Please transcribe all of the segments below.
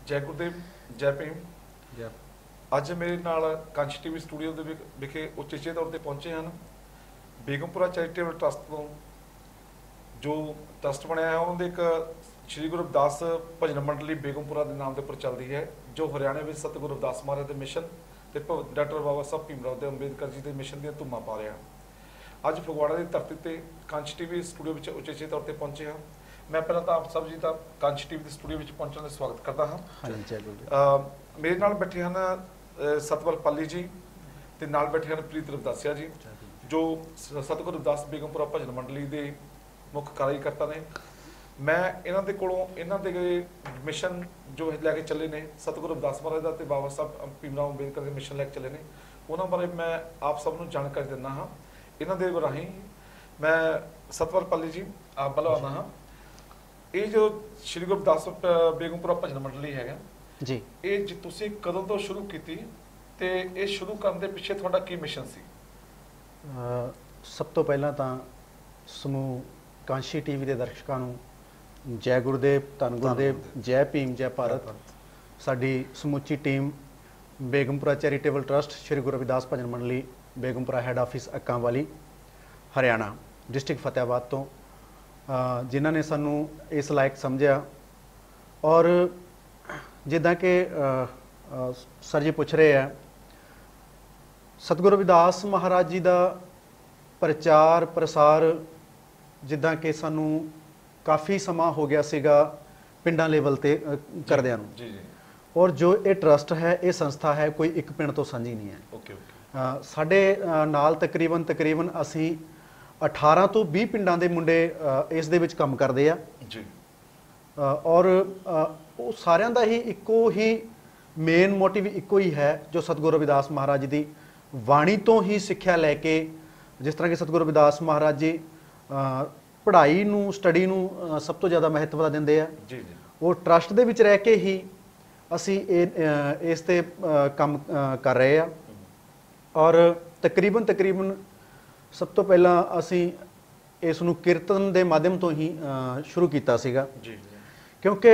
जय गुरुदेव, जय भीम। जय ਅੱਜ ਮੇਰੇ ਨਾਲ ਕੰਚ ਟੀਵੀ ਸਟੂਡੀਓ ਦੇ ਵਿਖੇ ਉਚੇਚੇ ਤੌਰ ਤੇ ਪਹੁੰਚੇ ਹਨ ਬੇਗਮਪੁਰਾ ਚੈਰੀਟੇਬਲ ਟਰਸਟ ਤੋਂ ਜੋ ਟਰਸਟ ਬਣਿਆ ਹੈ ਉਹਨਾਂ ਦੇ ਇੱਕ ਸ਼੍ਰੀ ਗੁਰੂ ਰਵਿਦਾਸ ਭਜਨ ਮੰਡਲੀ ਬੇਗਮਪੁਰਾ ਦੇ ਨਾਮ ਦੇ ਉੱਪਰ ਚੱਲਦੀ ਹੈ ਜੋ ਹਰਿਆਣਾ ਵਿੱਚ ਸਤਿਗੁਰੂ ਰਵਿਦਾਸ ਮਹਾਰਾਜ ਦੇ ਮਿਸ਼ਨ ਤੇ ਡਾਕਟਰ ਬਾਬਾ ਸਾਹਿਬ ਭੀਮਰਾਓ ਦੇ ਅੰਬੇਦਕਰ ਜੀ ਦੇ ਮਿਸ਼ਨ ਦੀਆਂ ਧੁੰਮਾਂ ਪਾ ਰਿਹਾ ਅੱਜ ਫਗਵਾੜਾ ਦੀ ਧਰਤੀ ਤੇ ਕੰਚ ਟੀਵੀ ਸਟੂਡੀਓ ਵਿੱਚ ਉਚੇਚੇ ਤੌਰ ਤੇ ਪਹੁੰਚੇ ਹਾਂ। मैं पहला तो आप सब जी का कंच टीवी के स्टूडियो में पहुंचने का स्वागत करता हाँ। मेरे नाल बैठे हैं सतपाल पाली जी ते नाल बैठे हैं प्रीत रविदासिया जी जो सतगुरु रविदास बेगमपुरा भजन मंडली के मुख्य कार्यकर्ता ने। मैं इन्हां दे कोलों इन्हां दे मिशन जो लैके चले ने सतगुरु रविदास महाराज दा ते बाबा साहब भीमराव अंबेदकर के मिशन लैके चले ने उन्हां बारे मैं आप सब नूं जानकारी दिंदा हाँ। इन्हां दे राहीं मैं सतपाल पाली जी आप वालों आना हाँ। ये जो श्री गुरु रविदास बेगमपुरा भजन मंडली है जी ये तुसीं कदों तो शुरू की ते ये शुरू करने के पिछे तुहाडा की मिशन सी? सब तो पहला तो समूह कांशी टीवी के दर्शकों जय गुरुदेव, धन गुरुदेव, जय भीम, जय भारत। साडी समूची team Begampura charitable trust Shri Guru Ravidas भजन मंडली बेगमपुरा हैड ऑफिस अक्कां वाली हरियाणा डिस्ट्रिक्ट फतेहाबाद तो जिन्हों ने सानू इस लायक समझा और जिदा कि सर जी पूछ रहे हैं सतगुरु रविदास महाराज जी का प्रचार प्रसार जिदा कि सानू काफ़ी समा हो गया सीगा पिंडां लेवल ते करदिआं नूं और जो ये ट्रस्ट है ये संस्था है कोई एक पिंड तो साझी नहीं है। साडे नाल तकरीबन असी 18 तो 20 पिंडां दे मुंडे इस दे विच काम करदे आ जी और वो सारिਆਂ ਦਾ ਹੀ ਇੱਕੋ ਹੀ मेन मोटिव ਇੱਕੋ ही है जो सतगुरु रविदास महाराज जी की वाणी तो ही सिक्ख्या लैके जिस तरह के सतगुरु रविदास महाराज जी पढ़ाई नूं स्टडी नूं सब तो ज़्यादा महत्वता दिंदे आ जी वो ट्रस्ट दे विच रह के ही असी इस ते काम कर रहे आ और तकरीबन सब तो पहला असी इस नूं कीर्तन के माध्यम तो ही शुरू किया सीगा क्योंकि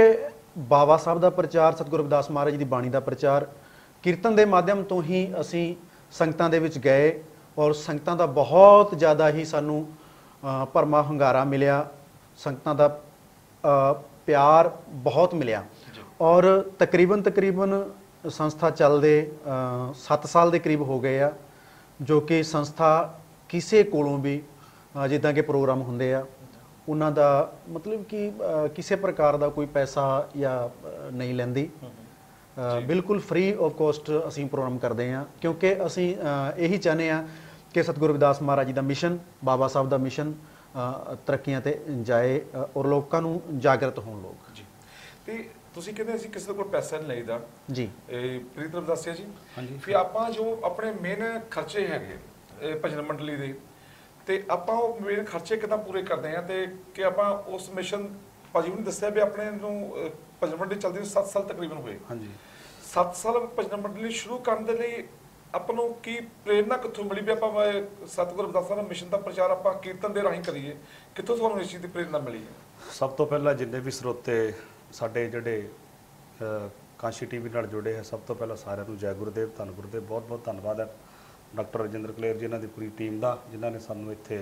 बाबा साहब का प्रचार सतगुरु रविदास महाराज जी की बाणी का प्रचार कीर्तन के माध्यम तो ही असी संगतां दे विच गए और संगतां दा बहुत ज़्यादा ही सानू भरमा हंगारा मिलिया संगतां दा प्यार बहुत मिलिया और तकरीबन संस्था चलदे 7 साल के करीब हो गए आ जो कि संस्था किसी कोलों भी जिदा के प्रोग्राम होंदे आ उन्हां दा मतलब कि किसी प्रकार का कोई पैसा या नहीं लैंदी बिल्कुल फ्री ऑफ कॉस्ट असीं प्रोग्राम करते हैं क्योंकि असीं यही चाहते हैं कि सतगुरु रविदास महाराज जी का मिशन बाबा साहब का मिशन तरक्कियां ते जाए और लोगों नूं जागृत होण लोग जी। ते ਤੁਸੀਂ ਕਹਿੰਦੇ ਅਸੀਂ ਕਿਸੇ ਕੋਲ ਪੈਸਾ ਨਹੀਂ ਲਈਦਾ जी ਇਹ ਪ੍ਰੀਤ ਰਵਿਦਾਸਿਆ ਜੀ ਹਾਂਜੀ ਫਿਰ ਆਪਾਂ ਜੋ ਆਪਣੇ ਮੇਨ ਖਰਚੇ ਹੈਗੇ ਭਜਨ ਮੰਡਲੀ ਦੇ ਤੇ ਆਪਾਂ ਉਹ ਮੇਨ ਖਰਚੇ ਕਿਦਾਂ ਪੂਰੇ ਕਰਦੇ ਆ ਤੇ ਕਿ ਆਪਾਂ ਉਸ ਮਿਸ਼ਨ ਭਾਜੀ ਨੂੰ ਦੱਸਿਆ ਵੀ ਆਪਣੇ ਨੂੰ ਭਜਨ ਮੰਡਲੀ ਚੱਲਦੀ ਨੂੰ 7 ਸਾਲ ਤਕਰੀਬਨ ਹੋਏ ਹਾਂਜੀ 7 ਸਾਲ ਭਜਨ ਮੰਡਲੀ ਸ਼ੁਰੂ ਕਰਨ ਦੇ ਲਈ ਆਪਾਂ ਨੂੰ ਕੀ ਪ੍ਰੇਰਨਾ ਕਿੱਥੋਂ ਮਿਲੀ ਵੀ ਆਪਾਂ ਸਤਿਗੁਰੂ ਰਵਿਦਾਸ ਦਾ ਮਿਸ਼ਨ ਦਾ ਪ੍ਰਚਾਰ ਆਪਾਂ ਕੀਰਤਨ ਦੇ ਰਾਹੀਂ ਕਰੀਏ ਕਿੱਥੋਂ ਤੁਹਾਨੂੰ ਇਸ ਚੀਜ਼ ਦੀ ਪ੍ਰੇਰਨਾ ਮਿਲੀ ਹੈ? ਸਭ ਤੋਂ ਪਹਿਲਾਂ ਜਿੰਨੇ ਵੀ ਸਰੋਤੇ ਸਾਡੇ ਜਿਹੜੇ ਕਾਂਸ਼ੀ ਟੀਵੀ ਨਾਲ ਜੁੜੇ ਹੈ ਸਭ ਤੋਂ ਪਹਿਲਾਂ ਸਾਰਿਆਂ ਨੂੰ ਜੈ ਗੁਰੂਦੇਵ, ਧੰਨ ਗੁਰੂਦੇਵ, ਬਹੁਤ ਬਹੁਤ ਧੰਨਵਾਦ ਹੈ ਡਾਕਟਰ ਰਜਿੰਦਰ ਕਲੇਰ ਜੀ ਇਹਨਾਂ ਦੀ ਪੂਰੀ ਟੀਮ ਦਾ ਜਿਨ੍ਹਾਂ ਨੇ ਸਾਨੂੰ ਇੱਥੇ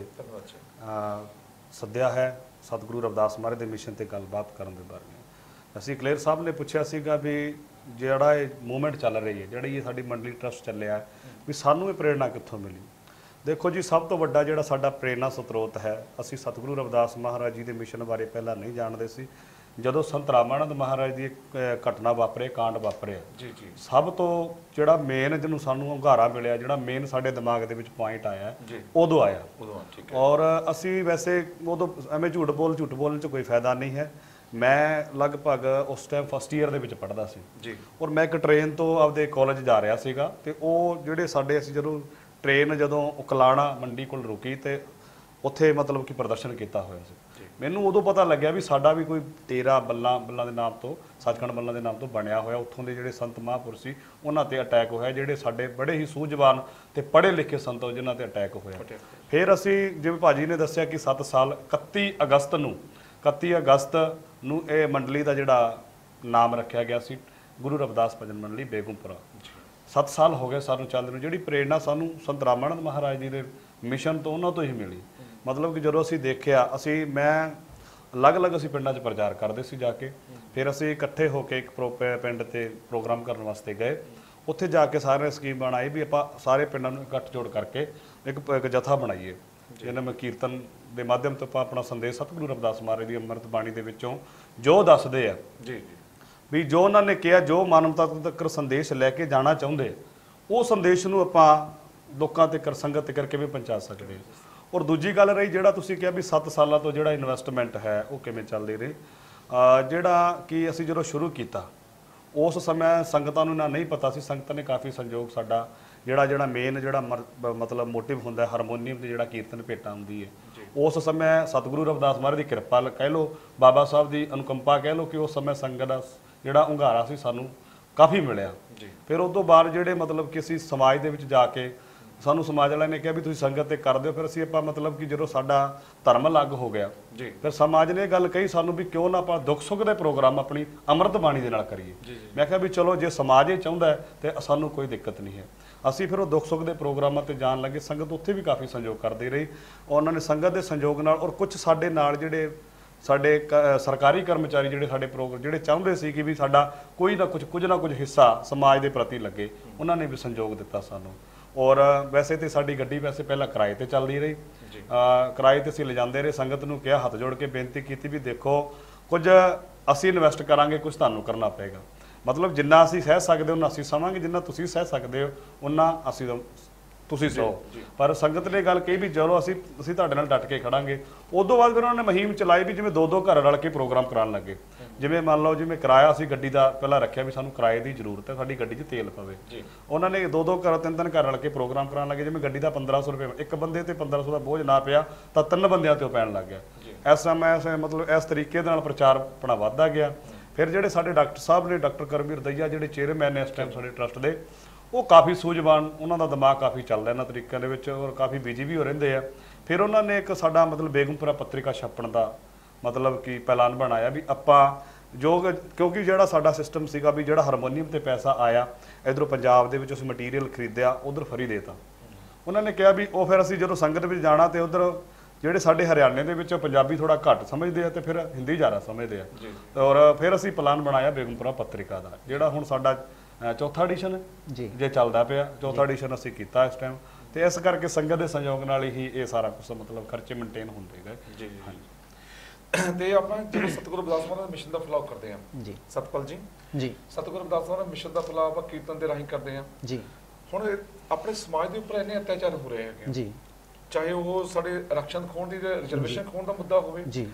ਸੱਦਿਆ ਹੈ ਸਤਿਗੁਰੂ ਰਵਿਦਾਸ ਮਹਾਰਾਜ ਦੇ ਮਿਸ਼ਨ ਤੇ ਗੱਲਬਾਤ ਕਰਨ ਦੇ ਬਾਰੇ। ਅਸੀਂ ਕਲੇਰ ਸਾਹਿਬ ਨੇ ਪੁੱਛਿਆ ਸੀਗਾ ਵੀ ਜਿਹੜਾ ਇਹ ਮੂਵਮੈਂਟ ਚੱਲ ਰਹੀ ਹੈ ਜਿਹੜੀ ਇਹ ਸਾਡੀ ਮੰਡਲੀ ਟਰਸਟ ਚੱਲਿਆ ਵੀ ਸਾਨੂੰ ਇਹ ਪ੍ਰੇਰਨਾ ਕਿੱਥੋਂ ਮਿਲੀ। ਦੇਖੋ ਜੀ ਸਭ ਤੋਂ ਵੱਡਾ ਜਿਹੜਾ ਸਾਡਾ ਪ੍ਰੇਰਨਾ ਸਰੋਤ ਹੈ ਅਸੀਂ ਸਤਿਗੁਰੂ ਰਵਿਦਾਸ ਮਹਾਰਾਜ ਜੀ ਦੇ ਮਿਸ਼ਨ ਬਾਰੇ ਪਹਿਲਾਂ ਨਹੀਂ ਜਾਣਦੇ ਸੀ। ਜਦੋਂ ਸੰਤ ਰਾਮਾਨੰਦ ਮਹਾਰਾਜ ਦੀ ਘਟਨਾ ਵਾਪਰੇ ਕਾਂਡ ਵਾਪਰਿਆ ਜੀ ਜੀ ਸਭ ਤੋਂ ਜਿਹੜਾ ਮੇਨ ਜਿਹਨੂੰ ਸਾਨੂੰ ਹੁੰਗਾਰਾ ਮਿਲਿਆ ਜਿਹੜਾ ਮੇਨ ਸਾਡੇ ਦਿਮਾਗ ਦੇ ਵਿੱਚ ਪੁਆਇੰਟ ਆਇਆ ਉਦੋਂ ਆਇਆ ਠੀਕ ਹੈ ਔਰ ਅਸੀਂ ਵੈਸੇ ਉਦੋਂ ਐਵੇਂ ਝੂਠ ਬੋਲਣ 'ਚ ਕੋਈ ਫਾਇਦਾ ਨਹੀਂ ਹੈ। ਮੈਂ ਲਗਭਗ ਉਸ ਟਾਈਮ ਫਸਟ ਈਅਰ ਦੇ ਵਿੱਚ ਪੜ੍ਹਦਾ ਸੀ ਜੀ ਔਰ ਮੈਂ ਇੱਕ ਟ੍ਰੇਨ ਤੋਂ ਆਪਦੇ ਕਾਲਜ ਜਾ ਰਿਹਾ ਸੀਗਾ ਤੇ ਉਹ ਜਿਹੜੇ ਸਾਡੇ ਅਸੀਂ ਜਦੋਂ ਟ੍ਰੇਨ ਜਦੋਂ ਉਕਲਾਣਾ ਮੰਡੀ ਕੋਲ ਰੁਕੀ ਤੇ ਉੱਥੇ ਮਤਲਬ ਕਿ ਪ੍ਰਦਰਸ਼ਨ ਕੀਤਾ ਹੋਇਆ ਸੀ। ਮੈਨੂੰ ਉਦੋਂ ਪਤਾ ਲੱਗਿਆ ਵੀ ਸਾਡਾ ਵੀ ਕੋਈ ਡੇਰਾ ਬੱਲਾਂ ਦੇ ਨਾਮ ਤੋਂ ਸੱਚਖੰਡ ਬੱਲਾਂ ਦੇ ਨਾਮ ਤੋਂ ਬਣਿਆ ਹੋਇਆ ਉੱਥੋਂ ਦੇ ਜਿਹੜੇ ਸੰਤ ਮਹਾਂਪੁਰਸ਼ ਸੀ ਉਹਨਾਂ ਤੇ ਅਟੈਕ ਹੋਇਆ ਜਿਹੜੇ ਸਾਡੇ ਬੜੇ ਹੀ ਸੂਝਵਾਨ ਤੇ ਪੜ੍ਹੇ ਲਿਖੇ ਸੰਤ ਜਿਨ੍ਹਾਂ ਤੇ ਅਟੈਕ ਹੋਇਆ। ਫਿਰ ਅਸੀਂ ਜਿਵੇਂ ਭਾਜੀ ਨੇ ਦੱਸਿਆ ਕਿ 7 ਸਾਲ 31 ਅਗਸਤ ਨੂੰ ਇਹ ਮੰਡਲੀ ਦਾ ਜਿਹੜਾ ਨਾਮ ਰੱਖਿਆ ਗਿਆ ਸੀ ਗੁਰੂ ਰਵਿਦਾਸ ਭਜਨ ਮੰਡਲੀ ਬੇਗਮਪੁਰਾ। 7 ਸਾਲ ਹੋ ਗਏ ਸਾਨੂੰ ਚੱਲਦੇ ਨੂੰ। ਜਿਹੜੀ ਪ੍ਰੇਰਣਾ ਸਾਨੂੰ ਸੰਤ ਰਾਮਾਨੰਦ ਮਹਾਰਾਜ ਜੀ ਦੇ ਮਿਸ਼ਨ ਤੋਂ, ਉਹਨਾਂ ਤੋਂ ਹੀ ਮਿਲੀ। ਮਤਲਬ ਕਿ ਜਦੋਂ ਅਸੀਂ ਦੇਖਿਆ, ਮੈਂ ਅਲੱਗ-ਅਲੱਗ ਅਸੀਂ ਪਿੰਡਾਂ 'ਚ ਪ੍ਰਚਾਰ ਕਰਦੇ ਸੀ ਜਾ ਕੇ। ਫਿਰ ਅਸੀਂ ਇਕੱਠੇ ਹੋ ਕੇ ਇੱਕ ਪਿੰਡ ਤੇ ਪ੍ਰੋਗਰਾਮ ਕਰਨ ਵਾਸਤੇ ਗਏ। ਉੱਥੇ ਜਾ ਕੇ ਸਾਰਿਆਂ ਨੇ ਸਕੀਮ ਬਣਾਈ ਵੀ ਆਪਾਂ ਸਾਰੇ ਪਿੰਡਾਂ ਨੂੰ ਇਕੱਠ ਜੋੜ ਕਰਕੇ ਇੱਕ ਜਥਾ ਬਣਾਈਏ, ਜਿਹਨਾਂ ਮੈਂ ਕੀਰਤਨ ਦੇ ਮਾਧਿਅਮ ਤੋਂ ਆਪਾਂ ਆਪਣਾ ਸੰਦੇਸ਼ ਸਤਿਗੁਰੂ ਰਵਿਦਾਸ ਮਹਾਰਾਜ ਦੀ ਅੰਮ੍ਰਿਤ ਬਾਣੀ ਦੇ ਵਿੱਚੋਂ ਜੋ ਦੱਸਦੇ ਆ ਵੀ ਜੋ ਉਹਨਾਂ ਨੇ ਕਿਹਾ, ਜੋ ਮਾਨਵਤਾ ਤੱਕ ਸੰਦੇਸ਼ ਲੈ ਕੇ ਜਾਣਾ ਚਾਹੁੰਦੇ, ਉਹ ਸੰਦੇਸ਼ ਨੂੰ ਆਪਾਂ ਲੋਕਾਂ ਤੱਕ ਸੰਗਤ ਤੱਕ ਕਿਵੇਂ ਪਹੁੰਚਾ ਸਕਦੇ। ਔਰ ਦੂਜੀ ਗੱਲ ਰਹੀ, ਜਿਹੜਾ ਤੁਸੀਂ ਕਿਹਾ ਵੀ 7 ਸਾਲਾਂ ਤੋਂ ਜਿਹੜਾ ਇਨਵੈਸਟਮੈਂਟ ਹੈ ਉਹ ਕਿਵੇਂ ਚੱਲਦੀ ਰਹੀ। ਜਿਹੜਾ ਕਿ ਅਸੀਂ ਜਦੋਂ ਸ਼ੁਰੂ ਕੀਤਾ ਉਸ ਸਮੇਂ ਸੰਗਤਾਂ ਨੂੰ ਨਹੀਂ ਪਤਾ ਸੀ। ਸੰਗਤਾਂ ਨੇ ਕਾਫੀ ਸੰਯੋਗ, ਸਾਡਾ ਜਿਹੜਾ ਮੇਨ ਜਿਹੜਾ ਮਤਲਬ ਮੋਟਿਵ ਹੁੰਦਾ ਹਾਰਮੋਨੀਅਮ ਤੇ ਜਿਹੜਾ ਕੀਰਤਨ ਭੇਟਾ ਹੁੰਦੀ ਹੈ, ਉਸ ਸਮੇਂ ਸਤਿਗੁਰੂ ਰਵਿਦਾਸ ਮਹਾਰਾਜ ਦੀ ਕਿਰਪਾ ਕਹਿ ਲਓ, ਬਾਬਾ ਸਾਹਿਬ ਦੀ ਅਨੁਕੰਪਾ ਕਹਿ ਲਓ ਕਿ ਉਸ ਸਮੇਂ ਸੰਗਤ ਦਾ ਜਿਹੜਾ ਹੁੰਗਾਰਾ ਸੀ ਸਾਨੂੰ ਕਾਫੀ ਮਿਲਿਆ। ਫਿਰ ਉਸ ਤੋਂ ਬਾਅਦ ਜਿਹੜੇ ਮਤਲਬ ਕਿ ਅਸੀਂ ਸਮਾਜ ਦੇ ਵਿੱਚ ਜਾ ਕੇ, ਸਾਨੂੰ ਸਮਾਜ ਵਾਲਿਆਂ ਨੇ ਕਿਹਾ ਵੀ ਤੁਸੀਂ ਸੰਗਤ ਤੇ ਕਰ ਦਿਓ। ਫਿਰ ਅਸੀਂ ਆਪਾਂ ਮਤਲਬ ਕਿ ਜਦੋਂ ਸਾਡਾ ਧਰਮ ਅਲੱਗ ਹੋ ਗਿਆ, ਫਿਰ ਸਮਾਜ ਨੇ ਇਹ ਗੱਲ ਕਹੀ ਸਾਨੂੰ ਵੀ ਕਿਉਂ ਨਾ ਆਪਾਂ ਦੁੱਖ ਸੁੱਖ ਦੇ ਪ੍ਰੋਗਰਾਮ ਆਪਣੀ ਅੰਮ੍ਰਿਤ ਬਾਣੀ ਦੇ ਨਾਲ ਕਰੀਏ। ਮੈਂ ਕਿਹਾ ਵੀ ਚਲੋ ਜੇ ਸਮਾਜ ਇਹ ਚਾਹੁੰਦਾ ਤੇ ਸਾਨੂੰ ਕੋਈ ਦਿੱਕਤ ਨਹੀਂ ਹੈ। ਅਸੀਂ ਫਿਰ ਉਹ ਦੁੱਖ ਸੁੱਖ ਦੇ ਪ੍ਰੋਗਰਾਮਾਂ ਤੇ ਜਾਣ ਲੱਗੇ। ਸੰਗਤ ਉੱਥੇ ਵੀ ਕਾਫੀ ਸੰਯੋਗ ਕਰਦੀ ਰਹੀ। ਉਹਨਾਂ ਨੇ ਸੰਗਤ ਦੇ ਸੰਯੋਗ ਨਾਲ ਔਰ ਕੁਝ ਸਾਡੇ ਨਾਲ ਜਿਹੜੇ ਸਾਡੇ ਸਰਕਾਰੀ ਕਰਮਚਾਰੀ ਜਿਹੜੇ ਸਾਡੇ ਪ੍ਰੋਗਰਾਮ ਜਿਹੜੇ ਚਾਹੁੰਦੇ ਸੀ ਕਿ ਵੀ ਸਾਡਾ ਕੋਈ ਨਾ ਕੁਝ ਨਾ ਕੁਝ ਹਿੱਸਾ ਸਮਾਜ ਦੇ ਪ੍ਰਤੀ ਲੱਗੇ, ਉਹਨਾਂ ਨੇ ਵੀ ਸੰਯੋਗ ਦਿੱਤਾ ਸਾਨੂੰ। ਔਰ ਵੈਸੇ ਤੇ ਸਾਡੀ ਗੱਡੀ ਵੈਸੇ ਪਹਿਲਾਂ ਕਿਰਾਏ ਤੇ ਚੱਲਦੀ ਰਹੀ। ਕਿਰਾਏ ਤੇ ਅਸੀਂ ਲਿਜਾਂਦੇ ਰਹੇ। ਸੰਗਤ ਨੂੰ ਕਿਹਾ, ਹੱਥ ਜੋੜ ਕੇ ਬੇਨਤੀ ਕੀਤੀ ਵੀ ਦੇਖੋ ਕੁਝ ਅਸੀਂ ਇਨਵੈਸਟ ਕਰਾਂਗੇ, ਕੁਝ ਤੁਹਾਨੂੰ ਕਰਨਾ ਪਏਗਾ। ਮਤਲਬ ਜਿੰਨਾ ਅਸੀਂ ਸਹਿ ਸਕਦੇ ਉਹਨਾਂ ਅਸੀਂ ਸਹਾਂਗੇ, ਜਿੰਨਾ ਤੁਸੀਂ ਸਹਿ ਸਕਦੇ ਹੋ ਉਹਨਾਂ ਤੁਸੀਂ ਸਹੋ। ਪਰ ਸੰਗਤ ਨੇ ਗੱਲ ਕਹੀ ਵੀ ਚਲੋ ਅਸੀਂ ਤੁਹਾਡੇ ਨਾਲ ਡਟ ਕੇ ਖੜਾਂਗੇ। ਉਦੋਂ ਬਾਅਦ ਫਿਰ ਉਹਨਾਂ ਨੇ ਮੁਹਿੰਮ ਚਲਾਈ ਵੀ ਜਿਵੇਂ 2-2 ਘਰ ਰਲ ਕੇ ਪ੍ਰੋਗਰਾਮ ਕਰਾਉਣ ਲੱਗੇ। ਜਿਵੇਂ ਮੰਨ ਲਓ ਜਿਵੇਂ ਕਿਰਾਇਆ ਅਸੀਂ ਗੱਡੀ ਦਾ ਪਹਿਲਾਂ ਰੱਖਿਆ ਵੀ ਸਾਨੂੰ ਕਿਰਾਏ ਦੀ ਜ਼ਰੂਰਤ ਹੈ, ਸਾਡੀ ਗੱਡੀ 'ਚ ਤੇਲ ਪਵੇ। ਉਹਨਾਂ ਨੇ 2-2 ਘਰ 3-3 ਘਰ ਰਲ ਕੇ ਪ੍ਰੋਗਰਾਮ ਕਰਾਉਣ ਲੱਗੇ। ਜਿਵੇਂ ਗੱਡੀ ਦਾ 1500 ਰੁਪਏ ਇੱਕ ਬੰਦੇ ਤੇ 1500 ਦਾ ਬੋਝ ਨਾ ਪਿਆ ਤਾਂ 3 ਬੰਦਿਆਂ ਤੇ ਉਹ ਪੈਣ ਲੱਗ ਗਿਆ। ਇਸ ਸਮੇਂ ਮਤਲਬ ਇਸ ਤਰੀਕੇ ਦੇ ਨਾਲ ਪ੍ਰਚਾਰ ਆਪਣਾ ਵੱਧਦਾ ਗਿਆ। ਫਿਰ ਜਿਹੜੇ ਸਾਡੇ ਡਾਕਟਰ ਸਾਹਿਬ ਨੇ, ਡਾਕਟਰ ਕਰਮਵੀਰ ਦਈਆ ਜਿਹੜੇ ਚੇਅਰਮੈਨ ਨੇ ਇਸ ਟਾਈਮ ਸਾਡੇ ਟਰਸਟ ਦੇ, ਉਹ ਕਾਫੀ ਸੂਝਵਾਨ, ਉਹਨਾਂ ਦਾ ਦਿਮਾਗ ਕਾਫੀ ਚੱਲਦਾ ਇਹਨਾਂ ਤਰੀਕਿਆਂ ਦੇ ਵਿੱਚ ਔਰ ਕਾਫੀ ਬਿਜੀ ਵੀ ਹੋ ਰਹਿੰਦੇ ਆ। ਫਿਰ ਉਹਨਾਂ ਨੇ ਇੱਕ ਸਾਡਾ ਮਤਲਬ ਬੇਗਮਪੁਰਾ ਪੱਤਰਿਕਾ ਛਾਪਣ ਦਾ ਮਤਲਬ ਕਿ ਐਲਾਨ ਬਣਾਇਆ ਵੀ ਆਪਾਂ ਕਿਉਂਕਿ ਜਿਹੜਾ ਸਾਡਾ ਸਿਸਟਮ ਸੀਗਾ ਵੀ ਜਿਹੜਾ ਹਾਰਮੋਨੀਅਮ ਤੇ ਪੈਸਾ ਆਇਆ ਇਧਰੋਂ ਪੰਜਾਬ ਦੇ ਵਿੱਚ ਉਸ ਮਟੀਰੀਅਲ ਖਰੀਦਿਆ, ਉਧਰ ਫਰੀ ਦੇਤਾ। ਉਹਨਾਂ ਨੇ ਕਿਹਾ ਵੀ ਉਹ ਫਿਰ ਅਸੀਂ ਜਦੋਂ ਸੰਗਤ ਵਿੱਚ ਜਾਣਾ ਤੇ ਉਧਰ ਜਿਹੜੇ ਸਾਡੇ ਹਰਿਆਣੇ ਦੇ ਵਿੱਚ ਪੰਜਾਬੀ ਥੋੜਾ ਘੱਟ ਸਮਝਦੇ ਆ ਤੇ ਫਿਰ ਹਿੰਦੀ ਜ਼ਿਆਦਾ ਸਮਝਦੇ ਆ। ਔਰ ਫਿਰ ਅਸੀਂ ਪਲਾਨ ਬਣਾਇਆ ਬੇਗਮਪੁਰਾ ਪੱਤਰਿਕਾ ਦਾ, ਜਿਹੜਾ ਹੁਣ ਸਾਡਾ 4ਥਾ ਐਡੀਸ਼ਨ ਜੇ ਚੱਲਦਾ ਪਿਆ। 4ਥਾ ਐਡੀਸ਼ਨ ਅਸੀਂ ਕੀਤਾ ਇਸ ਟਾਈਮ। ਤੇ ਇਸ ਕਰਕੇ ਸੰਗਤ ਦੇ ਸੰਯੋਗ ਨਾਲ ਹੀ ਇਹ ਸਾਰਾ ਕੁਝ ਮਤਲਬ ਖਰਚੇ ਮੇਨਟੇਨ ਹੁੰਦੇ ਗਏ। ਤੇ ਆਪਾਂ ਜਦੋਂ ਸਤਿਗੁਰੂ ਰਵਿਦਾਸ ਮਹਾਰਾਜ ਮਿਸ਼ਨ ਦਾ ਫਲਾਅ ਕਰਦੇ ਹਾਂ ਸਤਪਾਲ ਜੀ, ਸਤਿਗੁਰੂ ਰਵਿਦਾਸ ਮਹਾਰਾਜ ਮਿਸ਼ਨ ਦਾ ਫਲਾਅ ਆਪਾਂ ਕੀਰਤਨ ਦੇ ਰਾਹੀਂ ਕਰਦੇ ਹਾਂ। ਹੁਣ ਆਪਣੇ ਸਮਾਜ ਦੇ ਉੱਪਰ ਇੰਨੇ ਅਤਿਆਚਾਰ ਹੋ ਰਹੇ ਹੈਗੇ, ਚਾਹੇ ਉਹ ਸਾਡੇ ਆਰਕਸ਼ਣ ਖੋਣ ਦੀ ਰਿਜ਼ਰਵੇਸ਼ਨ ਖੋਣ ਦਾ ਮੁੱਦਾ ਹੋਵੇ,